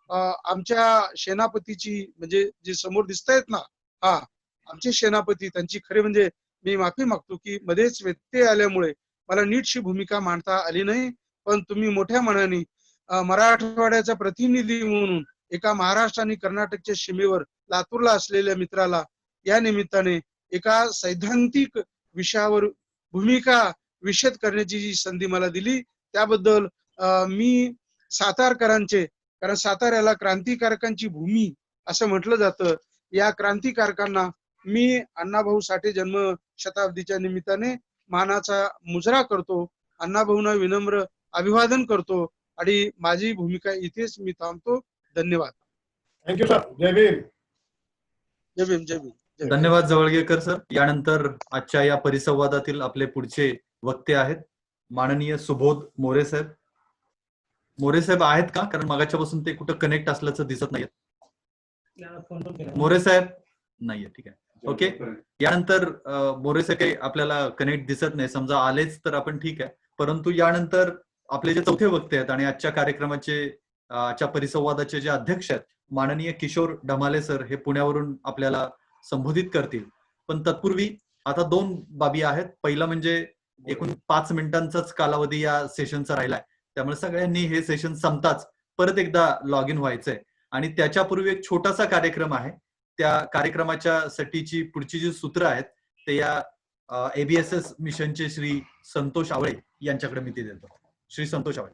Speaker 3: आमच्या सेनापतीची म्हणजे जे समोर दिसतायत ना आमचे सेनापती त्यांची खरे म्हणजे मी माफी मागतो की मध्येच व्यत्यय आल्यामुळे मला नीटशी भूमिका मांडता आली नाही. पण तुम्ही मोठ्या मनाने मराठवाड्याचा प्रतिनिधी म्हणून एका महाराष्ट्र आणि कर्नाटकच्या सीमेवर लातूरला असलेल्या मित्राला या निमित्ताने एका सैद्धांतिक विषयावर भूमिका विशद करण्याची जी संधी मला दिली त्याबद्दल मी सातारकरांचे, कारण साताऱ्याला क्रांतिकारकांची भूमी असं म्हटलं जातं, या क्रांतिकारकांना मी अण्णाभाऊ साठे जन्म शताब्दीच्या निमित्ताने मानाचा मुजरा करतो. अण्णाभाऊंना विनम्र अभिवादन करतो आणि माझी भूमिका इथेच मी थांबतो. धन्यवाद.
Speaker 5: Thank you sir. जय भीम.
Speaker 3: जय भीम. जय भीम.
Speaker 1: धन्यवाद जवळगेकर सर. यानंतर आजच्या या परिसंवादातील आपले पुढचे वक्ते आहेत माननीय सुबोध मोरे साहेब. मोरे साहेब आहेत का? कारण मगाच्यापासून ते कुठं कनेक्ट असल्याचं दिसत नाहीये. मोरे साहेब नाहीये. ठीक आहे, ओके. यानंतर मोरे साहेब काही आपल्याला कनेक्ट दिसत नाही. समजा आलेच तर आपण ठीक आहे. परंतु यानंतर आपले जे चौथे वक्ते आहेत आणि आजच्या कार्यक्रमाचे आजच्या परिसंवादाचे जे अध्यक्ष आहेत माननीय किशोर ढमाले सर हे पुण्यावरून आपल्याला संबोधित करतील. पण तत्पूर्वी आता दोन बाबी आहेत. पहिला म्हणजे एकूण 5 मिनिटांचाच कालावधी या सेशनचा राहिलाय, त्यामुळे सगळ्यांनी हे सेशन संपताच परत एकदा लॉग इन व्हायचंय. आणि त्याच्यापूर्वी एक छोटासा कार्यक्रम आहे. त्या कार्यक्रमाच्या साठीची पुढची जी सूत्र आहेत ते या ABSS मिशनचे श्री संतोष आवळे यांच्याकडे मी ते देतो. श्री संतोष आवळे.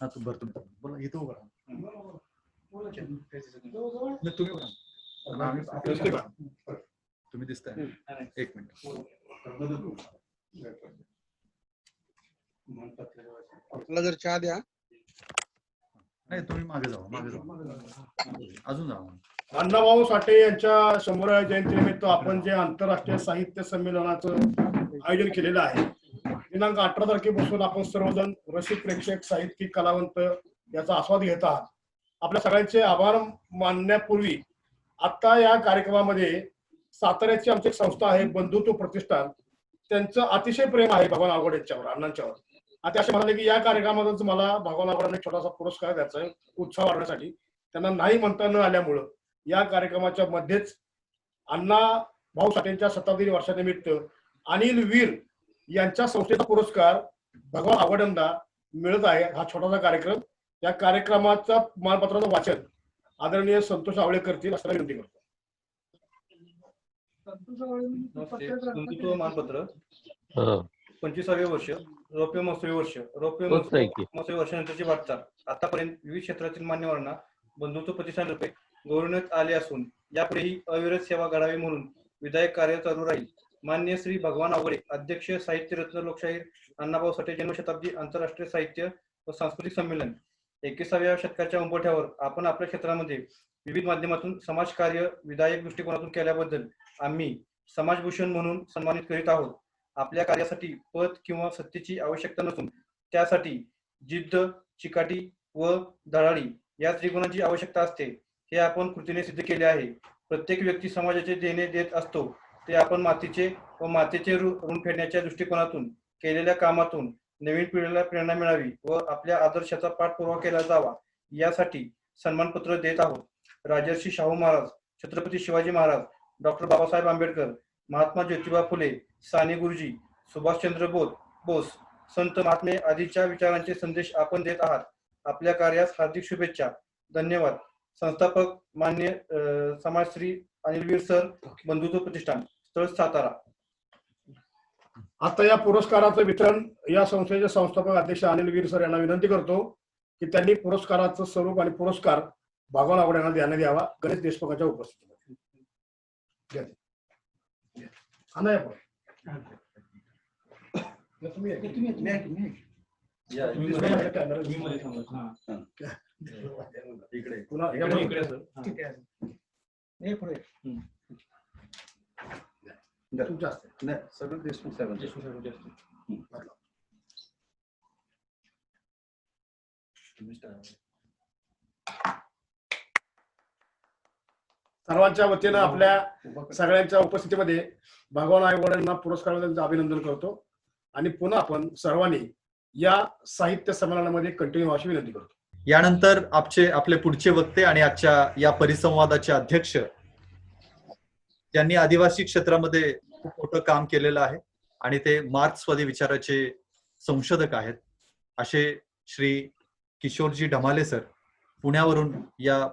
Speaker 1: हा तू भरतो बोला. इथं उभा तुम्ही दिसताय. एक मिनिट.
Speaker 3: मला जर चहा द्या.
Speaker 1: नाही तुम्ही मागे जावा, मागे जावा, अजून जावा.
Speaker 5: अण्णाभाऊ साठे यांच्या 100व्या जयंतीनिमित्त आपण जे आंतरराष्ट्रीय साहित्य संमेलनाचं आयोजन केलेलं आहे दिनांक 18 तारखेपासून आपण सर्वजण रसिक प्रेक्षक साहित्यिक कलावंत याचा आस्वाद घेत आहात. आपल्या सगळ्यांचे आभार मानण्यापूर्वी आता या कार्यक्रमामध्ये साताऱ्याची आमची एक संस्था आहे बंधुत्व प्रतिष्ठान, त्यांचं अतिशय प्रेम आहे भगवान आवड यांच्यावर, अण्णांच्यावर. आता असे म्हणाले की या कार्यक्रमातच मला भगवान आवडांना एक छोटासा पुरस्कार द्यायचा आहे उत्साह वाढवण्यासाठी. त्यांना नाही म्हणता न आल्यामुळं या कार्यक्रमाच्या मध्येच अण्णा भाऊ साठेंच्या शताब्दी वर्षानिमित्त अनिल वीर यांच्या संस्थेचा पुरस्कार भगवान आवडांना मिळत आहे. हा छोटासा कार्यक्रम, या कार्यक्रमाचा मानपत्राचं वाचन आदरणीय संतोष आवळे करतील असं विनंती करतो.
Speaker 6: बंधुत्व मानपत्र 25वे वर्ष, रौप्य महोत्सवी वर्ष, रौप्य महोत्सवी वर्षानंतरची वाटचाल. आतापर्यंत विविध क्षेत्रातील मान्यवरांना बंधुत्व प्रतिष्ठान रूपे गौरवण्यात आले असून यापुढेही अविरत सेवा घडावी म्हणून विधायक कार्य चालू राहील. मान्य श्री भगवान आवडे, अध्यक्ष साहित्य रत्न लोकशाहीर अण्णाभाऊ साठे जन्मशताब्दी आंतरराष्ट्रीय साहित्य व सांस्कृतिक संमेलन. 21व्या शतकाच्या उंबरठ्यावर आपण आपल्या क्षेत्रामध्ये विविध माध्यमातून समाजकार्य विधायक दृष्टिकोनातून केल्याबद्दल आम्ही समाजभूषण म्हणून सन्मानित करीत आहोत. आपल्या कार्यासाठी पद किंवा सत्तेची आवश्यकता नसून त्यासाठी जिद्द, चिकाटी व धडाडी या त्रिगुणांची आवश्यकता असते, हे आपण कृतीने सिद्ध केले आहे. प्रत्येक व्यक्ती समाजाचे देणे देत असतो, ते आपण मातीचे व मातेचे ऋण फेडण्याच्या दृष्टिकोनातून केलेल्या कामातून नवीन पिढीला प्रेरणा मिळावी व आपल्या आदर्शाचा पाठपुरावा केला जावा यासाठी सन्मानपत्र देत आहोत. राजर्षी शाहू महाराज, छत्रपती शिवाजी महाराज, डॉक्टर बाबासाहेब आंबेडकर, महात्मा ज्योतिबा फुले, साने गुरुजी, सुभाषचंद्र बोस, संत महात्मे आदींच्या विचारांचे संदेश आपण देत आहात. आपल्या कार्यास हार्दिक शुभेच्छा. धन्यवाद. संस्थापक मान्य समाजश्री अनिलवीर सर, बंधुत्व प्रतिष्ठान, स्थळ सातारा.
Speaker 5: आता या पुरस्काराचं वितरण या संस्थेचे संस्थापक अध्यक्ष अनिलवीर सर यांना विनंती करतो की त्यांनी पुरस्काराचं स्वरूप आणि पुरस्कार भगवान आवड यांना देण्यात यावा गणेश देशमुखांच्या उपस्थितीमध्ये.
Speaker 6: सगळं देशमुख साहेबांचे.
Speaker 5: सर्वांच्या वतीनं आपल्या सगळ्यांच्या उपस्थितीमध्ये भगवान आवड यांना पुरस्काराबद्दल अभिनंदन करतो आणि पुन्हा आपण सर्वांनी या साहित्य संमेलनामध्ये कंटिन्यू व्हावी विनंती करतो.
Speaker 1: यानंतर आपले पुढचे वक्ते आणि आजच्या या परिसंवादाचे अध्यक्ष, ज्यांनी आदिवासी क्षेत्रामध्ये खूप मोठं काम केलेलं आहे आणि ते मार्क्सवादी विचाराचे संशोधक आहेत, असे श्री किशोरजी ढमाले सर पुण्यावरून या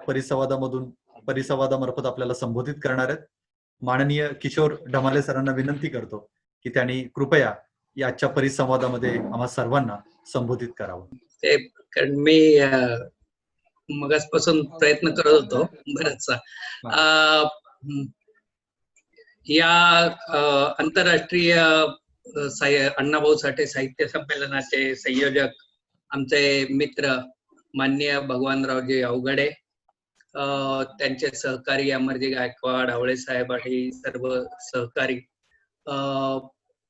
Speaker 1: परिसंवादामार्फत आपल्याला संबोधित करणार आहेत. माननीय किशोर ढमाले सरांना विनंती करतो की त्यांनी कृपया याच्या परिसंवादामध्ये आम्हा सर्वांना संबोधित करावं.
Speaker 7: कारण मी मगासपासून प्रयत्न करत होतो बराचसा. या आंतरराष्ट्रीय अण्णाभाऊ साठे साहित्य संमेलनाचे संयोजक आमचे मित्र माननीय भगवानरावजी अवघडे, त्यांचे सहकारी अमरजी गायकवाड, आवळे साहेब आणि सर्व सहकारी.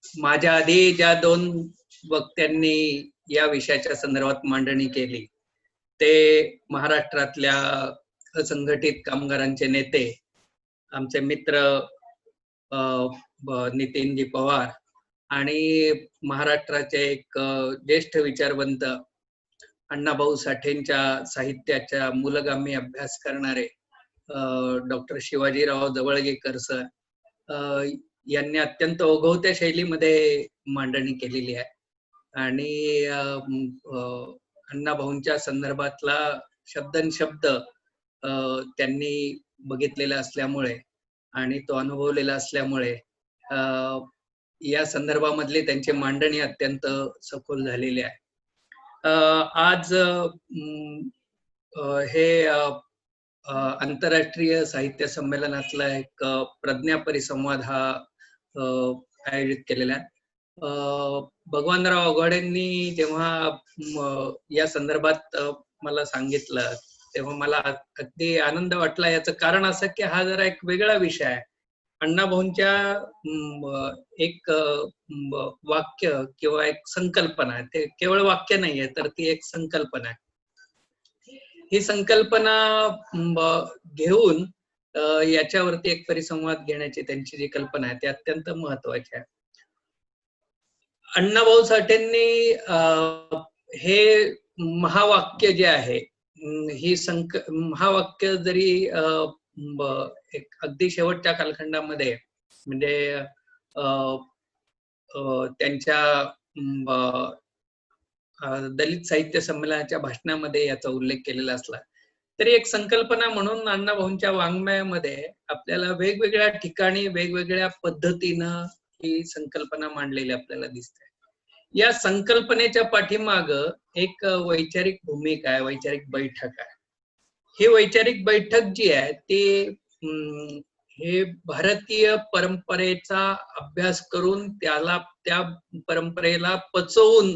Speaker 7: माझ्या आधी ज्या दोन वक्त्यांनी या विषयाच्या संदर्भात मांडणी केली ते महाराष्ट्रातल्या असंघटित कामगारांचे नेते आमचे मित्र नितीनजी पवार आणि महाराष्ट्राचे एक ज्येष्ठ विचारवंत अण्णाभाऊ साठेंच्या साहित्याच्या मूलगामी अभ्यास करणारे डॉक्टर शिवाजीराव जवळगेकर सर यांनी अत्यंत ओघवत्या शैलीमध्ये मांडणी केलेली आहे आणि अण्णाभाऊंच्या संदर्भातला शब्दनशब्द त्यांनी बघितलेला असल्यामुळे आणि तो अनुभवलेला असल्यामुळे या संदर्भामधली त्यांची मांडणी अत्यंत सखोल झालेली आहे. आज हे आंतरराष्ट्रीय साहित्य संमेलनातला एक प्रज्ञा परिसंवाद हा आयोजित केलेला आहे. भगवानराव अवघडेंनी जेव्हा या संदर्भात मला सांगितलं तेव्हा मला अगदी आनंद वाटला. याचं कारण असं की हा जरा एक वेगळा विषय आहे. अण्णाभाऊंच्या एक वाक्य किंवा एक संकल्पना आहे, ते केवळ वाक्य नाहीये तर ती एक संकल्पना आहे. ही संकल्पना घेऊन याच्यावरती एक परिसंवाद घेण्याची त्यांची जी कल्पना आहे ती अत्यंत महत्वाची आहे. अण्णाभाऊ साठेंनी हे महावाक्य जे आहे, ही महावाक्य जरी एक अगदी शेवटच्या कालखंडामध्ये म्हणजे त्यांच्या दलित साहित्य संमेलनाच्या भाषणामध्ये याचा उल्लेख केलेला असला तरी एक संकल्पना म्हणून अण्णाभाऊंच्या वाङ्मयामध्ये आपल्याला वेगवेगळ्या ठिकाणी वेगवेगळ्या पद्धतीनं ही संकल्पना मांडलेली आपल्याला दिसते. या संकल्पनेच्या पाठीमाग एक वैचारिक भूमिका आहे, वैचारिक बैठक आहे. ही वैचारिक बैठक जी आहे ती हे भारतीय परंपरेचा अभ्यास करून त्या परंपरेला पचवून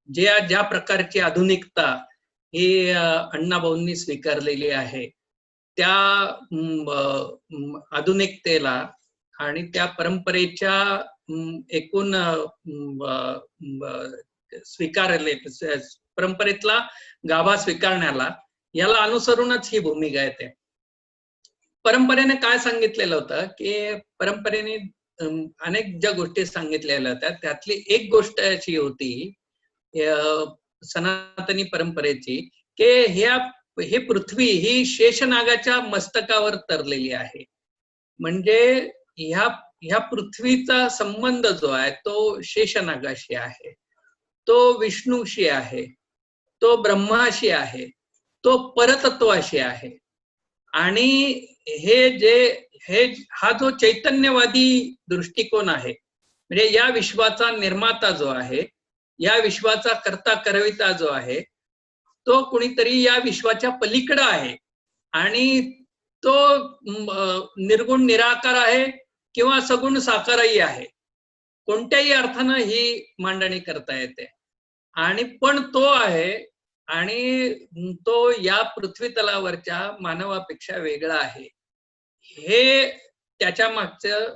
Speaker 7: ज्या प्रकारची आधुनिकता ही अण्णाभाऊंनी स्वीकारलेली आहे त्या आधुनिकतेला आणि त्या परंपरेच्या एकूण परंपरेतला गाभा स्वीकारण्याला याला अनुसरूनच ही भूमिका येते. परंपरेने काय सांगितलेलं होतं की परंपरेने अनेक ज्या गोष्टी सांगितलेल्या होत्या त्यातली एक गोष्ट अशी होती सनातनी परंपरेची की हे पृथ्वी ही शेषनागाच्या मस्तकावर तरलेली आहे. म्हणजे ह्या पृथ्वीचा संबंध जो आहे तो शेषनागाशी आहे, तो विष्णूशी आहे, तो ब्रह्माशी आहे, तो परतत्वाशी आहे. आणि हा जो चैतन्यवादी दृष्टिकोन आहे म्हणजे या विश्वाचा निर्माता जो आहे, या विश्वाचा कर्ता करविता जो आहे तो कुणीतरी या विश्वाच्या पलीकडे आहे आणि तो निर्गुण निराकार आहे किंवा सगुण साकारही आहे. कोणत्याही अर्थानं ही मांडणी करता येते. आणि पण तो आहे आणि तो या पृथ्वी तलावरच्या मानवापेक्षा वेगळा आहे हे त्याच्या मागचं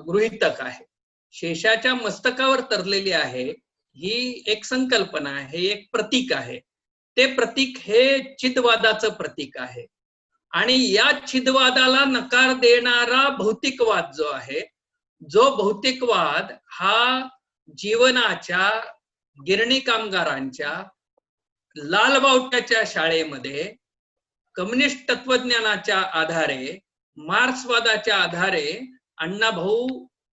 Speaker 7: गृहीतक आहे. शेषाच्या मस्तकावर तरलेली आहे ही एक संकल्पना आहे, हे एक प्रतीक आहे. ते प्रतीक हे चिदवादाचं प्रतीक आहे. आणि या चिदवादाला नकार देणारा भौतिकवाद जो आहे, जो भौतिकवाद हा जीवनाच्या गिरणी कामगारांच्या लालबावट्याच्या शाळेमध्ये कम्युनिस्ट तत्वज्ञानाच्या आधारे मार्क्सवादाच्या आधारे अण्णाभाऊ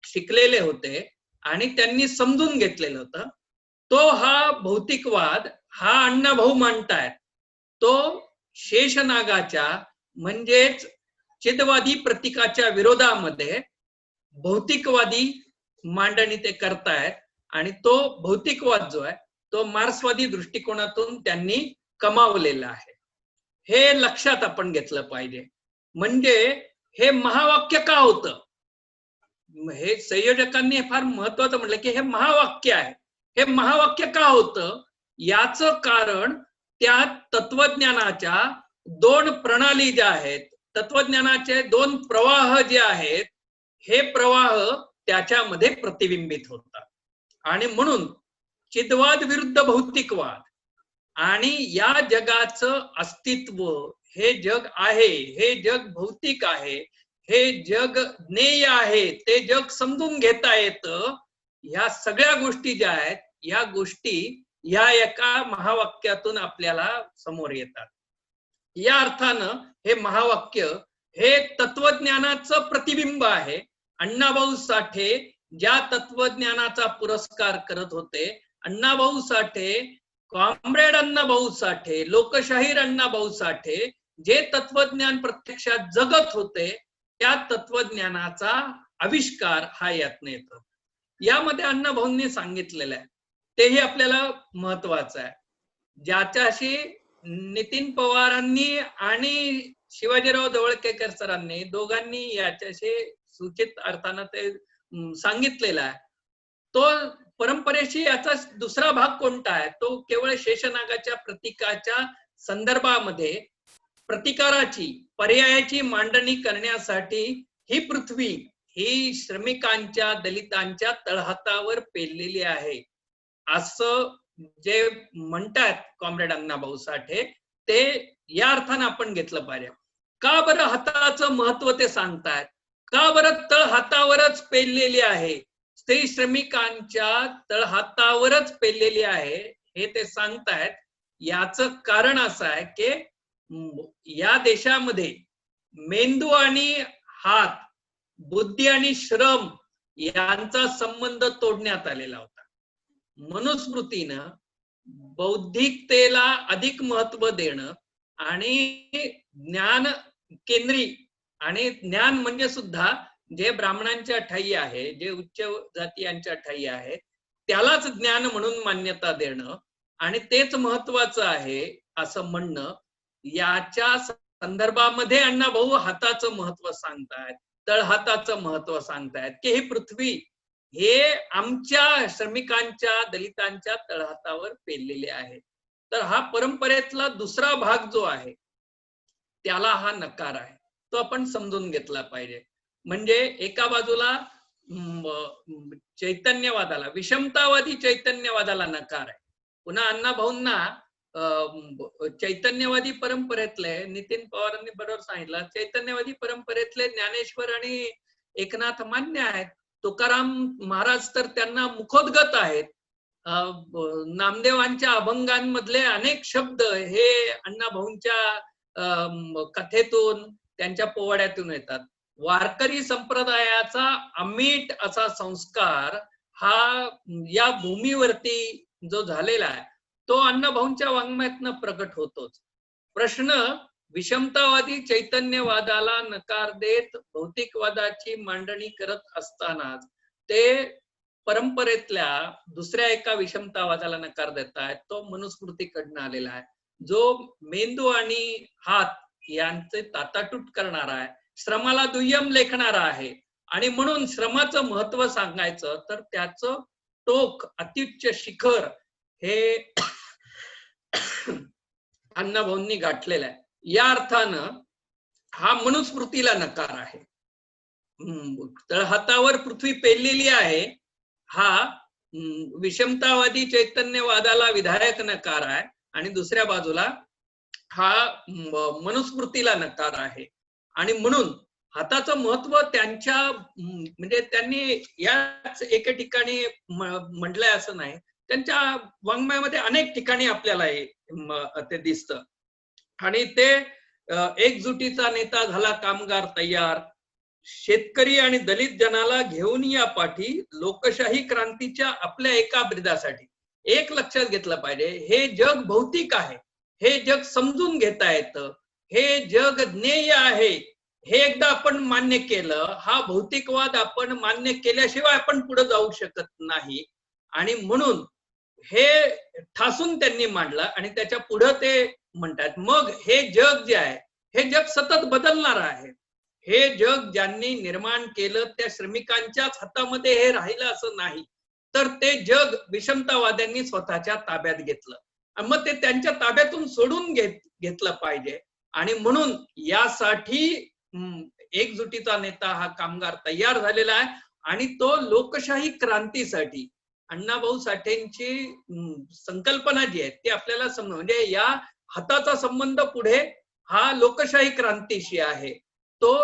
Speaker 7: शिकलेले होते आणि त्यांनी समजून घेतलेलं होतं. तो हा भौतिकवाद हा अण्णाभाऊ मांडतायत तो शेषनागाच्या म्हणजेच चिदवादी प्रतीकाच्या विरोधामध्ये भौतिकवादी मांडणी ते करतायत. आणि तो भौतिकवाद जो आहे तो मार्क्सवादी दृष्टिकोनातून त्यांनी कमावलेला आहे. हे लक्षात आपण घेतलं पाहिजे. म्हणजे हे महावाक्य का होतं, हे संयोजकांनी फार महत्वाचं म्हटलं की हे महावाक्य आहे. हे महावाक्य का होतं याचं कारण त्या तत्वज्ञानाच्या दोन प्रणाली ज्या आहेत, तत्वज्ञानाचे दोन प्रवाह जे आहेत, हे प्रवाह त्याच्यामध्ये प्रतिबिंबित होतात. आणि म्हणून चिदवाद विरुद्ध भौतिकवाद आणि या जगाचं अस्तित्व, हे जग आहे, हे जग भौतिक आहे, हे जग ज्ञेय आहे, ते जग समजून घेता येतं, ह्या सगळ्या गोष्टी ज्या आहेत या गोष्टी या एका महावाक्यातून आपल्याला समोर येतात. या अर्थानं हे महावाक्य हे तत्वज्ञानाचं प्रतिबिंब आहे. अण्णाभाऊ साठे ज्या तत्वज्ञानाचा पुरस्कार करत होते, अण्णाभाऊ साठे, कॉम्रेड अण्णाभाऊ साठे, लोकशाहीर अण्णाभाऊ साठे जे तत्वज्ञान प्रत्यक्षात जगत होते त्या तत्वज्ञानाचा आविष्कार हा यातनं येतो. यामध्ये अण्णाभाऊंनी सांगितलेलं आहे तेही आपल्याला महत्वाचं आहे. ज्याच्याशी नितीन पवारांनी आणि शिवाजीराव ढवळकेकर सरांनी दोघांनी याच्याशी सूचित अर्थानं ते सांगितलेला आहे. तो परंपरेशी याचा दुसरा भाग कोणता आहे, तो केवळ शेषनागाच्या प्रतीकाच्या संदर्भामध्ये प्रतिकाराची, पर्यायाची मांडणी करण्यासाठी ही पृथ्वी ही श्रमिकांच्या, दलितांच्या तळहातावर पेललेली आहे असं जे म्हणतात कॉम्रेड अण्णाभाऊ साठे, ते या अर्थानं आपण घेतलं पाहिजे. का बरं हाताचं महत्व ते सांगतायत, का बरं तळ हातावरच पेललेली आहे, स्त्री श्रमिकांच्या तळहातावरच पेललेली आहे हे ते सांगतायत. याचं कारण असं आहे की या देशामध्ये मेंदू आणि हात, बुद्धी आणि श्रम यांचा संबंध तोडण्यात आलेला होता. मनुस्मृतीनं बौद्धिकतेला अधिक महत्व देणं आणि ज्ञान केंद्री, आणि ज्ञान म्हणजे सुद्धा जे ब्राह्मणांच्या ठायी आहे, जे उच्च जातीयांच्या ठायी आहे, त्यालाच ज्ञान म्हणून मान्यता देणं आणि तेच महत्वाचं आहे असं म्हणणं, याच्या संदर्भामध्ये अण्णाभाऊ हाताचं महत्व सांगतायत, तळहाताचं महत्व सांगतायत की ही पृथ्वी हे आमच्या श्रमिकांच्या, दलितांच्या तळहातावर पेललेले आहे. तर हा परंपरेतला दुसरा भाग जो आहे त्याला हा नकार आहे, तो आपण समजून घेतला पाहिजे. म्हणजे एका बाजूला चैतन्यवादाला, विषमतावादी चैतन्यवादाला नकार आहे. पुन्हा अण्णाभाऊंना चैतन्यवादी परंपरेतले, नितीन पवारांनी बरोबर सांगितलं, चैतन्यवादी परंपरेतले ज्ञानेश्वर आणि एकनाथ मान्य आहेत. तुकाराम महाराज तर त्यांना मुखोद्गत आहेत. नामदेवांच्या अभंगांमधले अनेक शब्द हे अण्णाभाऊंच्या कथेतून, त्यांच्या पोवाड्यातून येतात. वारकरी संप्रदायाचा अमीट असा संस्कार हा या भूमीवरती जो झालेला आहे तो अण्णाभाऊंच्या वाङ्मयातनं प्रकट होतोच. प्रश्न विषमतावादी चैतन्यवादाला नकार देत भौतिकवादाची मांडणी करत असताना ते परंपरेतल्या दुसऱ्या एका विषमतावादाला नकार देत आहेत, तो मनुस्मृतीकडनं आलेला आहे, जो मेंदू आणि हात यांचे ताटातूट करणारा आहे, श्रमाला दुय्यम लेखणारा आहे. आणि म्हणून श्रमाचं महत्व सांगायचं तर त्याचं टोक, अत्युच्च शिखर हे अण्णाभाऊंनी गाठलेलं आहे. या अर्थानं हा मनुस्मृतीला नकार आहे. तळहातावर पृथ्वी पेललेली आहे हा विषमतावादी चैतन्यवादाला विधायक नकार आहे, आणि दुसऱ्या बाजूला हा मनुस्मृतीला नकार आहे. आणि म्हणून हाताचं महत्व त्यांच्या, म्हणजे त्यांनी याच एके ठिकाणी म्हटलंय असं नाही, त्यांच्या वाङ्मयामध्ये अनेक ठिकाणी आपल्याला ते दिसतं. आणि ते एकजुटीचा नेता झाला कामगार तयार, शेतकरी आणि दलित जनाला घेऊन या पाठी, लोकशाही क्रांतीच्या आपल्या एका ब्रिदासाठी. एक लक्षात घेतलं पाहिजे, हे जग भौतिक आहे, हे जग समजून घेता येतं, हे जग ज्ञेय आहे, हे एकदा आपण मान्य केलं, हा भौतिकवाद आपण मान्य केल्याशिवाय आपण पुढे जाऊ शकत नाही. आणि म्हणून हे ठासून त्यांनी मांडलं आणि त्याच्या पुढे ते म्हणतात मग हे जग जे आहे हे जग सतत बदलणार आहे. हे जग ज्यांनी निर्माण केलं त्या श्रमिकांच्याच हातामध्ये हे राहिलं असं नाही, तर ते जग विषमतावाद्यांनी स्वतःच्या ताब्यात घेतलं. मग ते त्यांच्या ताब्यातून सोडून घेतलं पाहिजे. आणि म्हणून यासाठी एकजुटीचा नेता हा कामगार तयार झालेला आहे. आणि तो लोकशाही क्रांतीसाठी अण्णाभाऊ साठेंची संकल्पना जी आहे ती आपल्याला समज, म्हणजे या हाताचा संबंध पुढे हा लोकशाही क्रांतीशी आहे. तो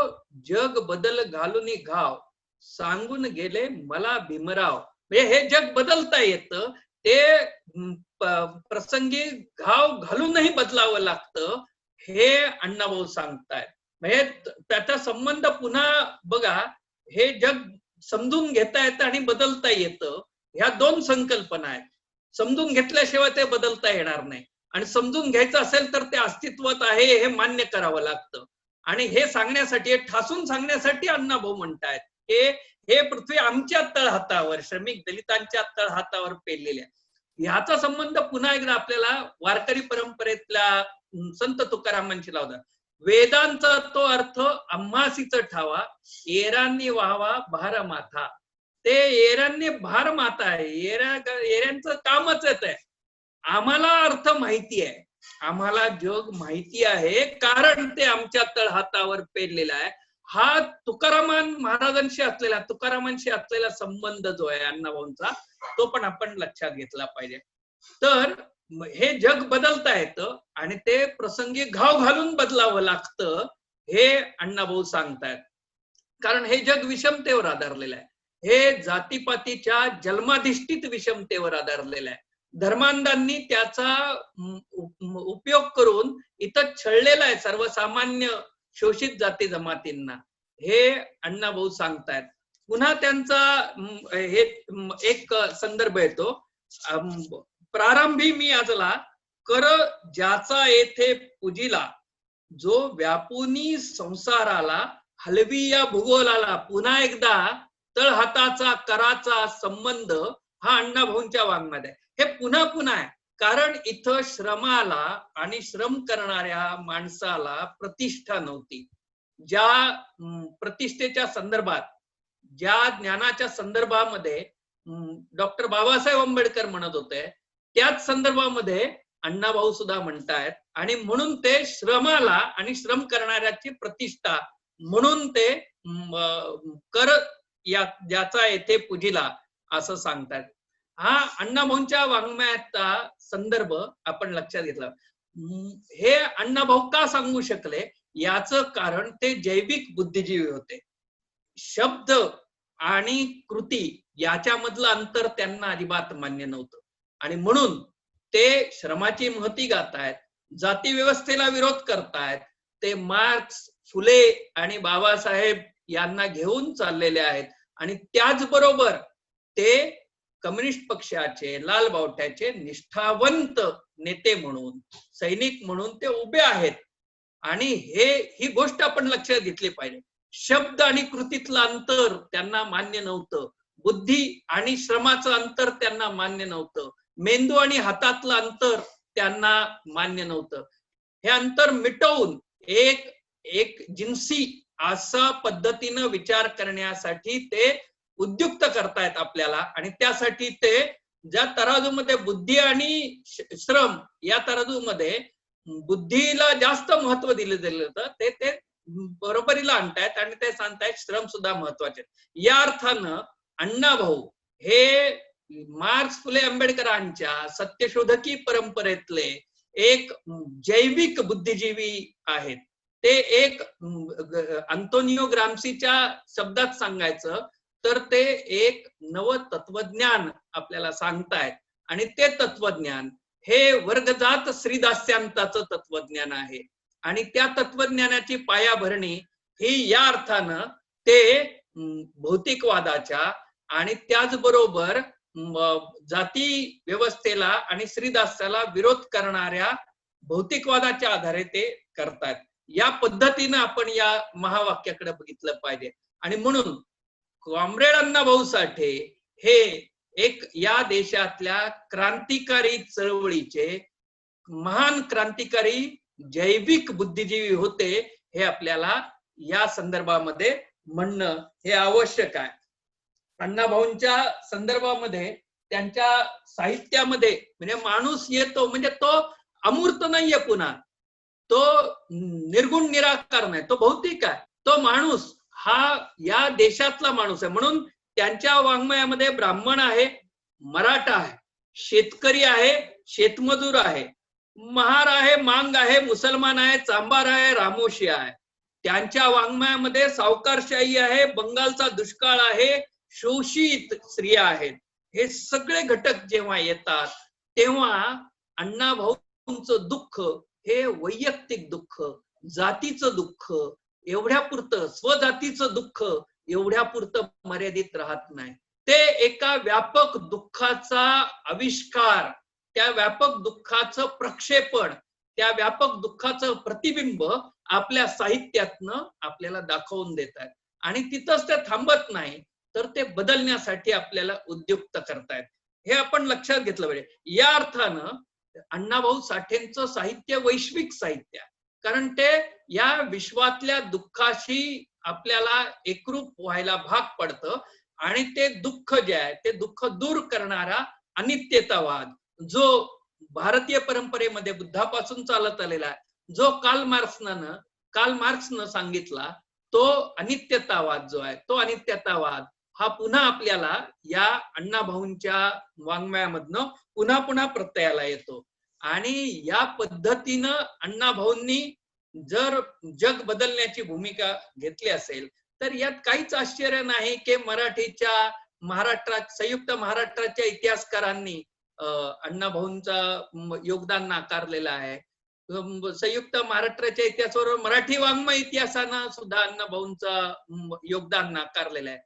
Speaker 7: जग बदल घालून घाव सांगून गेले मला भीमराव. म्हणजे हे जग बदलता येतं, ते प्रसंगी घाव घालूनही बदलावं लागतं, हे अण्णाभाऊ सांगतायत. म्हणजे त्याचा संबंध पुन्हा बघा, हे जग समजून घेता येतं आणि बदलता येतं, ह्या दोन संकल्पना आहेत. समजून घेतल्याशिवाय ते बदलता येणार नाही, आणि समजून घ्यायचं असेल तर ते अस्तित्वात आहे हे मान्य करावं लागतं. आणि हे सांगण्यासाठी, ठासून सांगण्यासाठी अण्णाभाऊ म्हणतायत की हे पृथ्वी आमच्या तळहातावर, श्रमिक दलितांच्या तळहातावर पेललेल्या. ह्याचा संबंध पुन्हा एकदा आपल्याला वारकरी परंपरेतल्या संत तुकारामांशी लावतात. वेदांचा तो अर्थ आम्हासीच ठावा, येरांनी व्हावा भार माथा. ते येरांनी भार माता आहे, येऱ्यांचं कामच येत आहे. आम्हाला अर्थ माहिती आहे, आम्हाला जग माहिती आहे, कारण ते आमच्या तळहातावर पेरलेला आहे. हा तुकारामांशी असलेला संबंध जो आहे अण्णाभाऊंचा, तो पण आपण लक्षात घेतला पाहिजे. तर हे जग बदलता येतं आणि ते प्रसंगी घाव घालून बदलावं लागतं, हे अण्णाभाऊ सांगतायत. कारण हे जग विषमतेवर आधारलेलं आहे. हे जातीपातीच्या जन्माधिष्ठित विषमतेवर आधारलेलं आहे. धर्मांधांनी त्याचा उपयोग करून इथं छळलेला आहे सर्वसामान्य शोषित जाती जमातींना, हे अण्णाभाऊ सांगतायत. पुन्हा त्यांचा हे एक संदर्भ येतो, प्रारंभी मी आजला कर ज्याचा येथे पूजिला, जो व्यापुनी संसाराला हलवी या भूगोलाला. पुन्हा एकदा तळहाताचा कराचा संबंध हा अण्णाभाऊंच्या वाङ्मयात आहे. हे पुन्हा पुन्हा आहे, कारण इथं श्रमाला आणि श्रम करणाऱ्या माणसाला प्रतिष्ठा नव्हती. ज्या प्रतिष्ठेच्या संदर्भात, ज्या ज्ञानाच्या संदर्भामध्ये डॉक्टर बाबासाहेब आंबेडकर म्हणत होते, त्याच संदर्भामध्ये अण्णाभाऊ सुद्धा म्हणतायत. आणि म्हणून ते श्रमाला आणि श्रम करणाऱ्याची प्रतिष्ठा म्हणून ते कर ज्याचा येथे पूजिला असं सांगतात. हा अण्णाभाऊंच्या वाङ्मयाचा संदर्भ आपण लक्षात घेतला. हे अण्णाभाऊ का सांगू शकले याचं कारण ते जैविक बुद्धिजीवी होते. शब्द आणि कृती याच्यामधलं अंतर त्यांना अजिबात मान्य नव्हतं, आणि म्हणून ते श्रमाची महती गातायत, जाती व्यवस्थेला विरोध करतायत. ते मार्क्स, फुले आणि बाबासाहेब यांना घेऊन चाललेले आहेत. आणि त्याचबरोबर ते कम्युनिस्ट पक्षाचे, लाल बावट्याचे निष्ठावंत नेते म्हणून, सैनिक म्हणून ते उभे आहेत. आणि ही गोष्ट आपण लक्षात घेतली पाहिजे. शब्द आणि कृतीतलं अंतर त्यांना मान्य नव्हतं, बुद्धी आणि श्रमाचं अंतर त्यांना मान्य नव्हतं, मेंदू आणि हातातलं अंतर त्यांना मान्य नव्हतं. हे अंतर मिटवून एक जिन्सी असा पद्धतीनं विचार करण्यासाठी ते उद्युक्त करतायत आपल्याला. आणि त्यासाठी ते ज्या तराजूमध्ये बुद्धी आणि श्रम या तराजूमध्ये बुद्धीला जास्त महत्व दिलं गेलं होतं, ते बरोबरीला आणतायत आणि ते सांगतायत श्रम सुद्धा महत्वाचे. या अर्थानं अण्णाभाऊ हे मार्क्स, फुले, आंबेडकरांच्या सत्यशोधकी परंपरेतले एक जैविक बुद्धिजीवी आहेत. ते एक अंतोनियो ग्राम्सीच्या शब्दात सांगायचं तर ते एक नव तत्वज्ञान आपल्याला सांगतायत. आणि ते तत्वज्ञान हे वर्गजात श्रीदास्यांताचं तत्वज्ञान आहे. आणि त्या तत्वज्ञानाची पायाभरणी ही या अर्थानं ते भौतिकवादाच्या आणि त्याचबरोबर जाती व्यवस्थेला आणि श्रीदास्याला विरोध करणाऱ्या भौतिकवादाच्या आधारे ते करतात. या पद्धतीनं आपण या महावाक्याकडे बघितलं पाहिजे. आणि म्हणून कॉम्रेड अण्णाभाऊ साठे हे एक या देशातल्या क्रांतिकारी चळवळीचे महान क्रांतिकारी जैविक बुद्धिजीवी होते, हे आपल्याला या संदर्भामध्ये म्हणणं हे आवश्यक आहे. अण्णाभाऊंच्या संदर्भामध्ये त्यांच्या साहित्यामध्ये म्हणजे माणूस येतो म्हणजे तो अमूर्त नाहीये, पुन्हा तो निर्गुण निराकार नाही, तो भौतिक आहे. तो माणूस हा या देशातला माणूस आहे. म्हणून त्यांच्या वाङ्मयामध्ये ब्राह्मण आहे, मराठा आहे, शेतकरी आहे, शेतमजूर आहे, महार आहे, मांग आहे, मुसलमान आहे, चांबार आहे, रामोशी आहे. त्यांच्या वाङ्मयामध्ये सावकारशाही आहे, बंगालचा दुष्काळ आहे, शोषित स्त्रिया आहेत. हे सगळे घटक जेव्हा येतात तेव्हा अण्णाभाऊंचं दुःख हे वैयक्तिक दुःख, जातीचं दुःख एवढ्यापुरतं, स्वजातीचं दुःख एवढ्यापुरतं मर्यादित राहत नाही. ते एका व्यापक दुःखाचा आविष्कार, त्या व्यापक दुःखाचं प्रक्षेपण, त्या व्यापक दुःखाचं प्रतिबिंब आपल्या साहित्यातनं आपल्याला दाखवून देतात. आणि तिथंच ते थांबत नाही, तर ते बदलण्यासाठी आपल्याला उद्युक्त करतायत. हे आपण लक्षात घेतलं पाहिजे. या अर्थानं अण्णाभाऊ साठेंचं साहित्य वैश्विक साहित्य आहे, कारण ते या विश्वातल्या दुःखाशी आपल्याला एकरूप व्हायला भाग पडतं. आणि ते दुःख जे आहे ते दुःख दूर करणारा अनित्यतावाद, जो भारतीय परंपरेमध्ये बुद्धापासून चालत आलेला आहे, जो कार्ल मार्क्सनं सांगितला, तो अनित्यतावाद जो आहे, तो अनित्यतावाद हा पुन्हा आपल्याला या अण्णाभाऊंच्या वाङ्मयामधनं पुन्हा पुन्हा प्रत्ययाला येतो. आणि या पद्धतीनं अण्णाभाऊंनी जर जग बदलण्याची भूमिका घेतली असेल तर यात काहीच आश्चर्य नाही की मराठीच्या महाराष्ट्रात संयुक्त महाराष्ट्राच्या इतिहासकारांनी अण्णाभाऊंचा योगदान नाकारलेलं आहे. संयुक्त महाराष्ट्राच्या इतिहासावर मराठी वाङ्मय इतिहासानं सुद्धा अण्णाभाऊंचा योगदान नाकारलेलं आहे.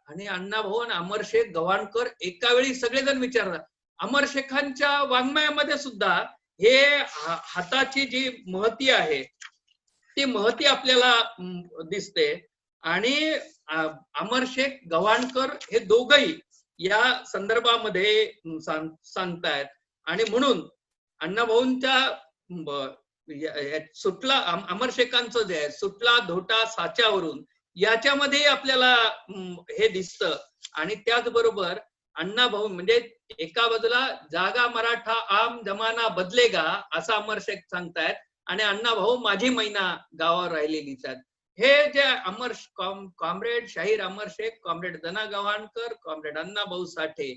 Speaker 7: आणि अण्णाभाऊ आणि अमरशेख गव्हाणकर एका वेळी सगळेजण विचारतात. अमरशेखांच्या वाङ्मयामध्ये सुद्धा हे हाताची जी महती आहे ती महती आपल्याला दिसते. आणि अमरशेख गव्हाणकर हे दोघही या संदर्भामध्ये सांगतायत. आणि म्हणून अण्णाभाऊंच्या सुटला अमरशेखांचं जे आहे सुटला धोटा साच्यावरून याच्यामध्ये आपल्याला हे दिसतं. आणि त्याचबरोबर अण्णाभाऊ म्हणजे एका बाजूला जागा मराठा आम जमाना बदलेगा असं अमरशेख सांगतायत आणि अण्णाभाऊ माझी मैना गावावर राहिलेलीच आहेत. हे जे कॉम्रेड शाहीर अमरशेख, कॉम्रेड दना गव्हाणकर, कॉम्रेड अण्णाभाऊ साठे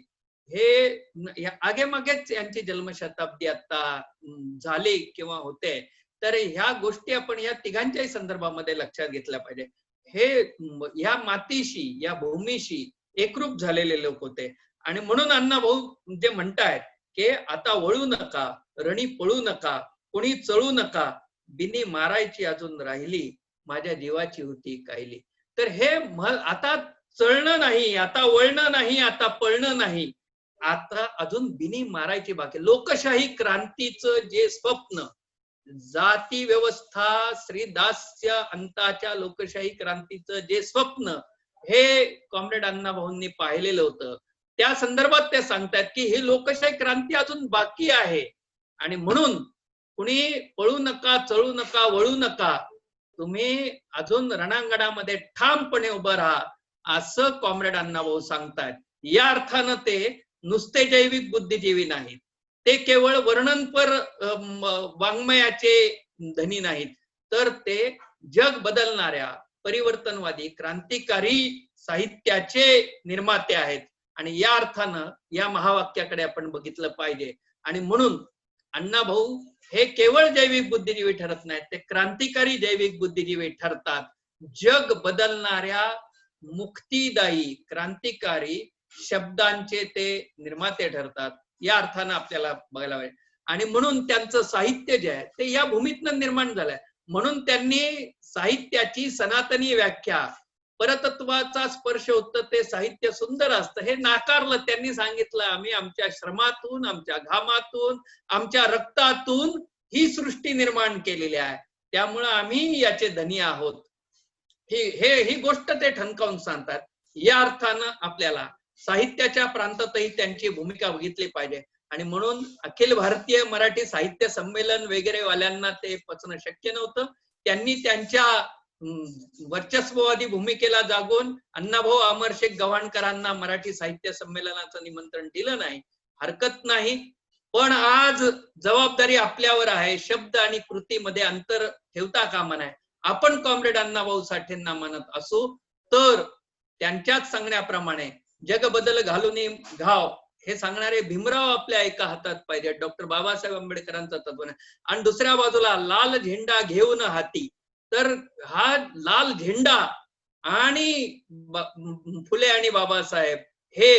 Speaker 7: हे आगेमागेच यांची जन्मशताब्दी आता झाली किंवा होते. तर ह्या गोष्टी आपण या तिघांच्याही संदर्भामध्ये लक्षात घेतल्या पाहिजे. हे ह्या मातीशी या भूमीशी एकरूप झालेले लोक होते. आणि म्हणून अण्णाभाऊ जे म्हणतायत की आता वळू नका, रणी पळू नका, कोणी चळू नका, बिनी मारायची अजून राहिली, माझ्या जीवाची होती कायली. तर हे आता चळणं नाही, आता वळणं नाही, आता पळणं नाही, आता अजून बिनी मारायची बाकी. लोकशाही क्रांतीचं जे स्वप्न, जाती व्यवस्था श्रीदास्य अंताच्या लोकशाही क्रांतीचं जे स्वप्न हे कॉम्रेड अण्णाभाऊंनी पाहिलेलं होतं. त्या संदर्भात ते सांगतात की ही लोकशाही क्रांती अजून बाकी आहे. आणि म्हणून कुणी पळू नका, चळू नका, वळू नका, तुम्ही अजून रणांगणामध्ये ठामपणे उभं राहा असं कॉम्रेड अण्णाभाऊ सांगतायत. या अर्थानं ते नुसते जैविक बुद्धिजीवी नाहीत, ते केवळ वर्णनपर वाङ्मयाचे धनी नाहीत, तर ते जग बदलणाऱ्या परिवर्तनवादी क्रांतिकारी साहित्याचे निर्माते आहेत. आणि या अर्थानं या महावाक्याकडे आपण बघितलं पाहिजे. आणि म्हणून अण्णाभाऊ हे केवळ जैविक बुद्धिजीवी ठरत नाहीत, ते क्रांतिकारी जैविक बुद्धिजीवी ठरतात. जग बदलणाऱ्या मुक्तिदायी क्रांतिकारी शब्दांचे ते निर्माते ठरतात. या अर्थानं आपल्याला बघायला पाहिजे. आणि म्हणून त्यांचं साहित्य जे आहे ते या भूमीतनं निर्माण झालंय. म्हणून त्यांनी साहित्याची सनातनी व्याख्या, परतत्वाचा स्पर्श होतं ते साहित्य सुंदर असतं हे नाकारलं. त्यांनी सांगितलं आम्ही आमच्या श्रमातून, आमच्या घामातून, आमच्या रक्तातून ही सृष्टी निर्माण केलेली आहे, त्यामुळं आम्ही याचे धनी आहोत. ही गोष्ट ते ठणकावून सांगतात. या अर्थानं आपल्याला साहित्याच्या प्रांतातही त्यांची भूमिका बघितली पाहिजे. आणि म्हणून अखिल भारतीय मराठी साहित्य संमेलन वगैरे वाल्यांना ते पचणं शक्य नव्हतं. त्यांनी त्यांच्या वर्चस्ववादी भूमिकेला जागून अण्णाभाऊ अमरशेख गव्हाणकरांना मराठी साहित्य संमेलनाचं निमंत्रण दिलं नाही. हरकत नाही, पण आज जबाबदारी आपल्यावर आहे. शब्द आणि कृतीमध्ये अंतर ठेवता कामा नये. आपण कॉम्रेड अण्णाभाऊ साठेंना मानत असू तर त्यांच्याच सांगण्याप्रमाणे जग बदल घालून घाव हे सांगणारे भीमराव आपल्या एका हातात पाहिजे, डॉक्टर बाबासाहेब आंबेडकरांचं तत्व आहे. आणि दुसऱ्या बाजूला लाल झेंडा घेऊन हाती, तर हा लाल झेंडा आणि फुले आणि बाबासाहेब हे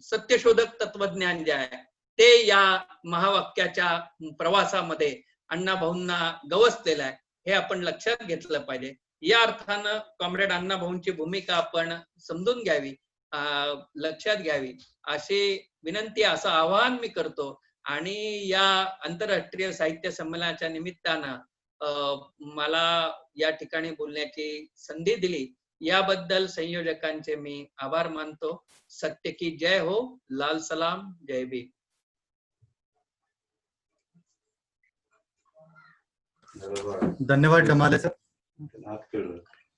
Speaker 7: सत्यशोधक तत्वज्ञान जे आहे ते या महावाक्याच्या प्रवासामध्ये अण्णाभाऊंना गवसलेलं आहे, हे आपण लक्षात घेतलं पाहिजे. या अर्थानं कॉम्रेड अण्णाभाऊंची भूमिका आपण समजून घ्यावी, लक्षात घ्यावी अशी विनंती, असं आवाहन मी करतो. आणि या आंतरराष्ट्रीय साहित्य संमेलनाच्या निमित्तानं मला या ठिकाणी बोलण्याची संधी दिली याबद्दल संयोजकांचे मी आभार मानतो. सत्य की जय हो. लाल सलाम. जय भीम.
Speaker 1: धन्यवाद डमाले सर.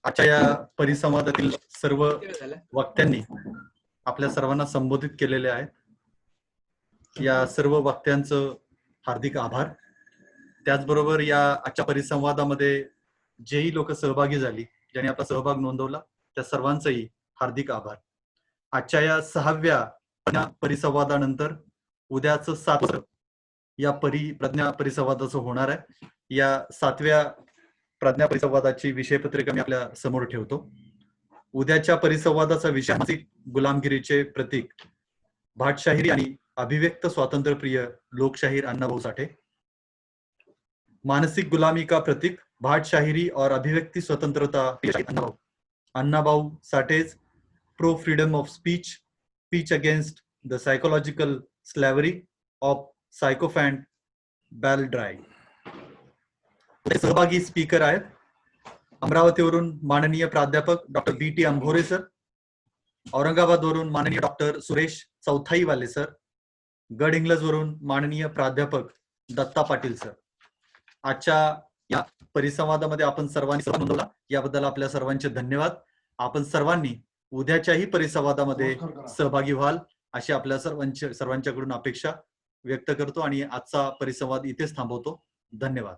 Speaker 1: आजच्या या परिसंवादातील सर्व वक्त्यांनी आपल्या सर्वांना संबोधित केलेले आहे. या सर्व वक्त्यांचं हार्दिक आभार. त्याचबरोबर या आजच्या परिसंवादामध्ये जेही लोक सहभागी झाली, ज्यांनी आपला सहभाग नोंदवला, त्या सर्वांचंही हार्दिक आभार. आजच्या या 6व्या परिसंवादानंतर उद्याचं 7 या प्रज्ञा परिसंवादाचं होणार आहे. या 7व्या प्रज्ञा परिसंवादाची विषयपत्रिका मी आपल्या समोर ठेवतो. उद्याच्या परिसंवादाचा विषय मानसिक गुलामगिरीचे प्रतीक, भाटशाहिरी आणि अभिव्यक्त स्वातंत्र्यप्रिय लोकशाहीर अन्नाभाऊ साठे। मानसिक गुलामी का प्रतीक, भाटशाहिरी और अभिव्यक्ति स्वतंत्रता Annabhau Sathe's pro freedom of speech against the psychological slavery of sycophant balladry. सहभागी स्पीकर आहेत अमरावतीवरून माननीय प्राध्यापक डॉक्टर BT अंभोरे सर, औरंगाबादवरून माननीय डॉक्टर सुरेश चौथाईवाले सर, गडहिंग्लजवरून माननीय प्राध्यापक दत्ता पाटील सर। आजच्या या परिसंवादामध्ये आपण सर्वांनी सहभाग नोंदवला याबद्दल आपल्या सर्वांचे धन्यवाद। आपण सर्वांनी उद्याच्याही परिसंवादामध्ये सहभागी व्हाल अशी आपल्या सर्वांच्याकडून अपेक्षा व्यक्त करतो आणि आजचा परिसंवाद इथेच थांबवतो। धन्यवाद।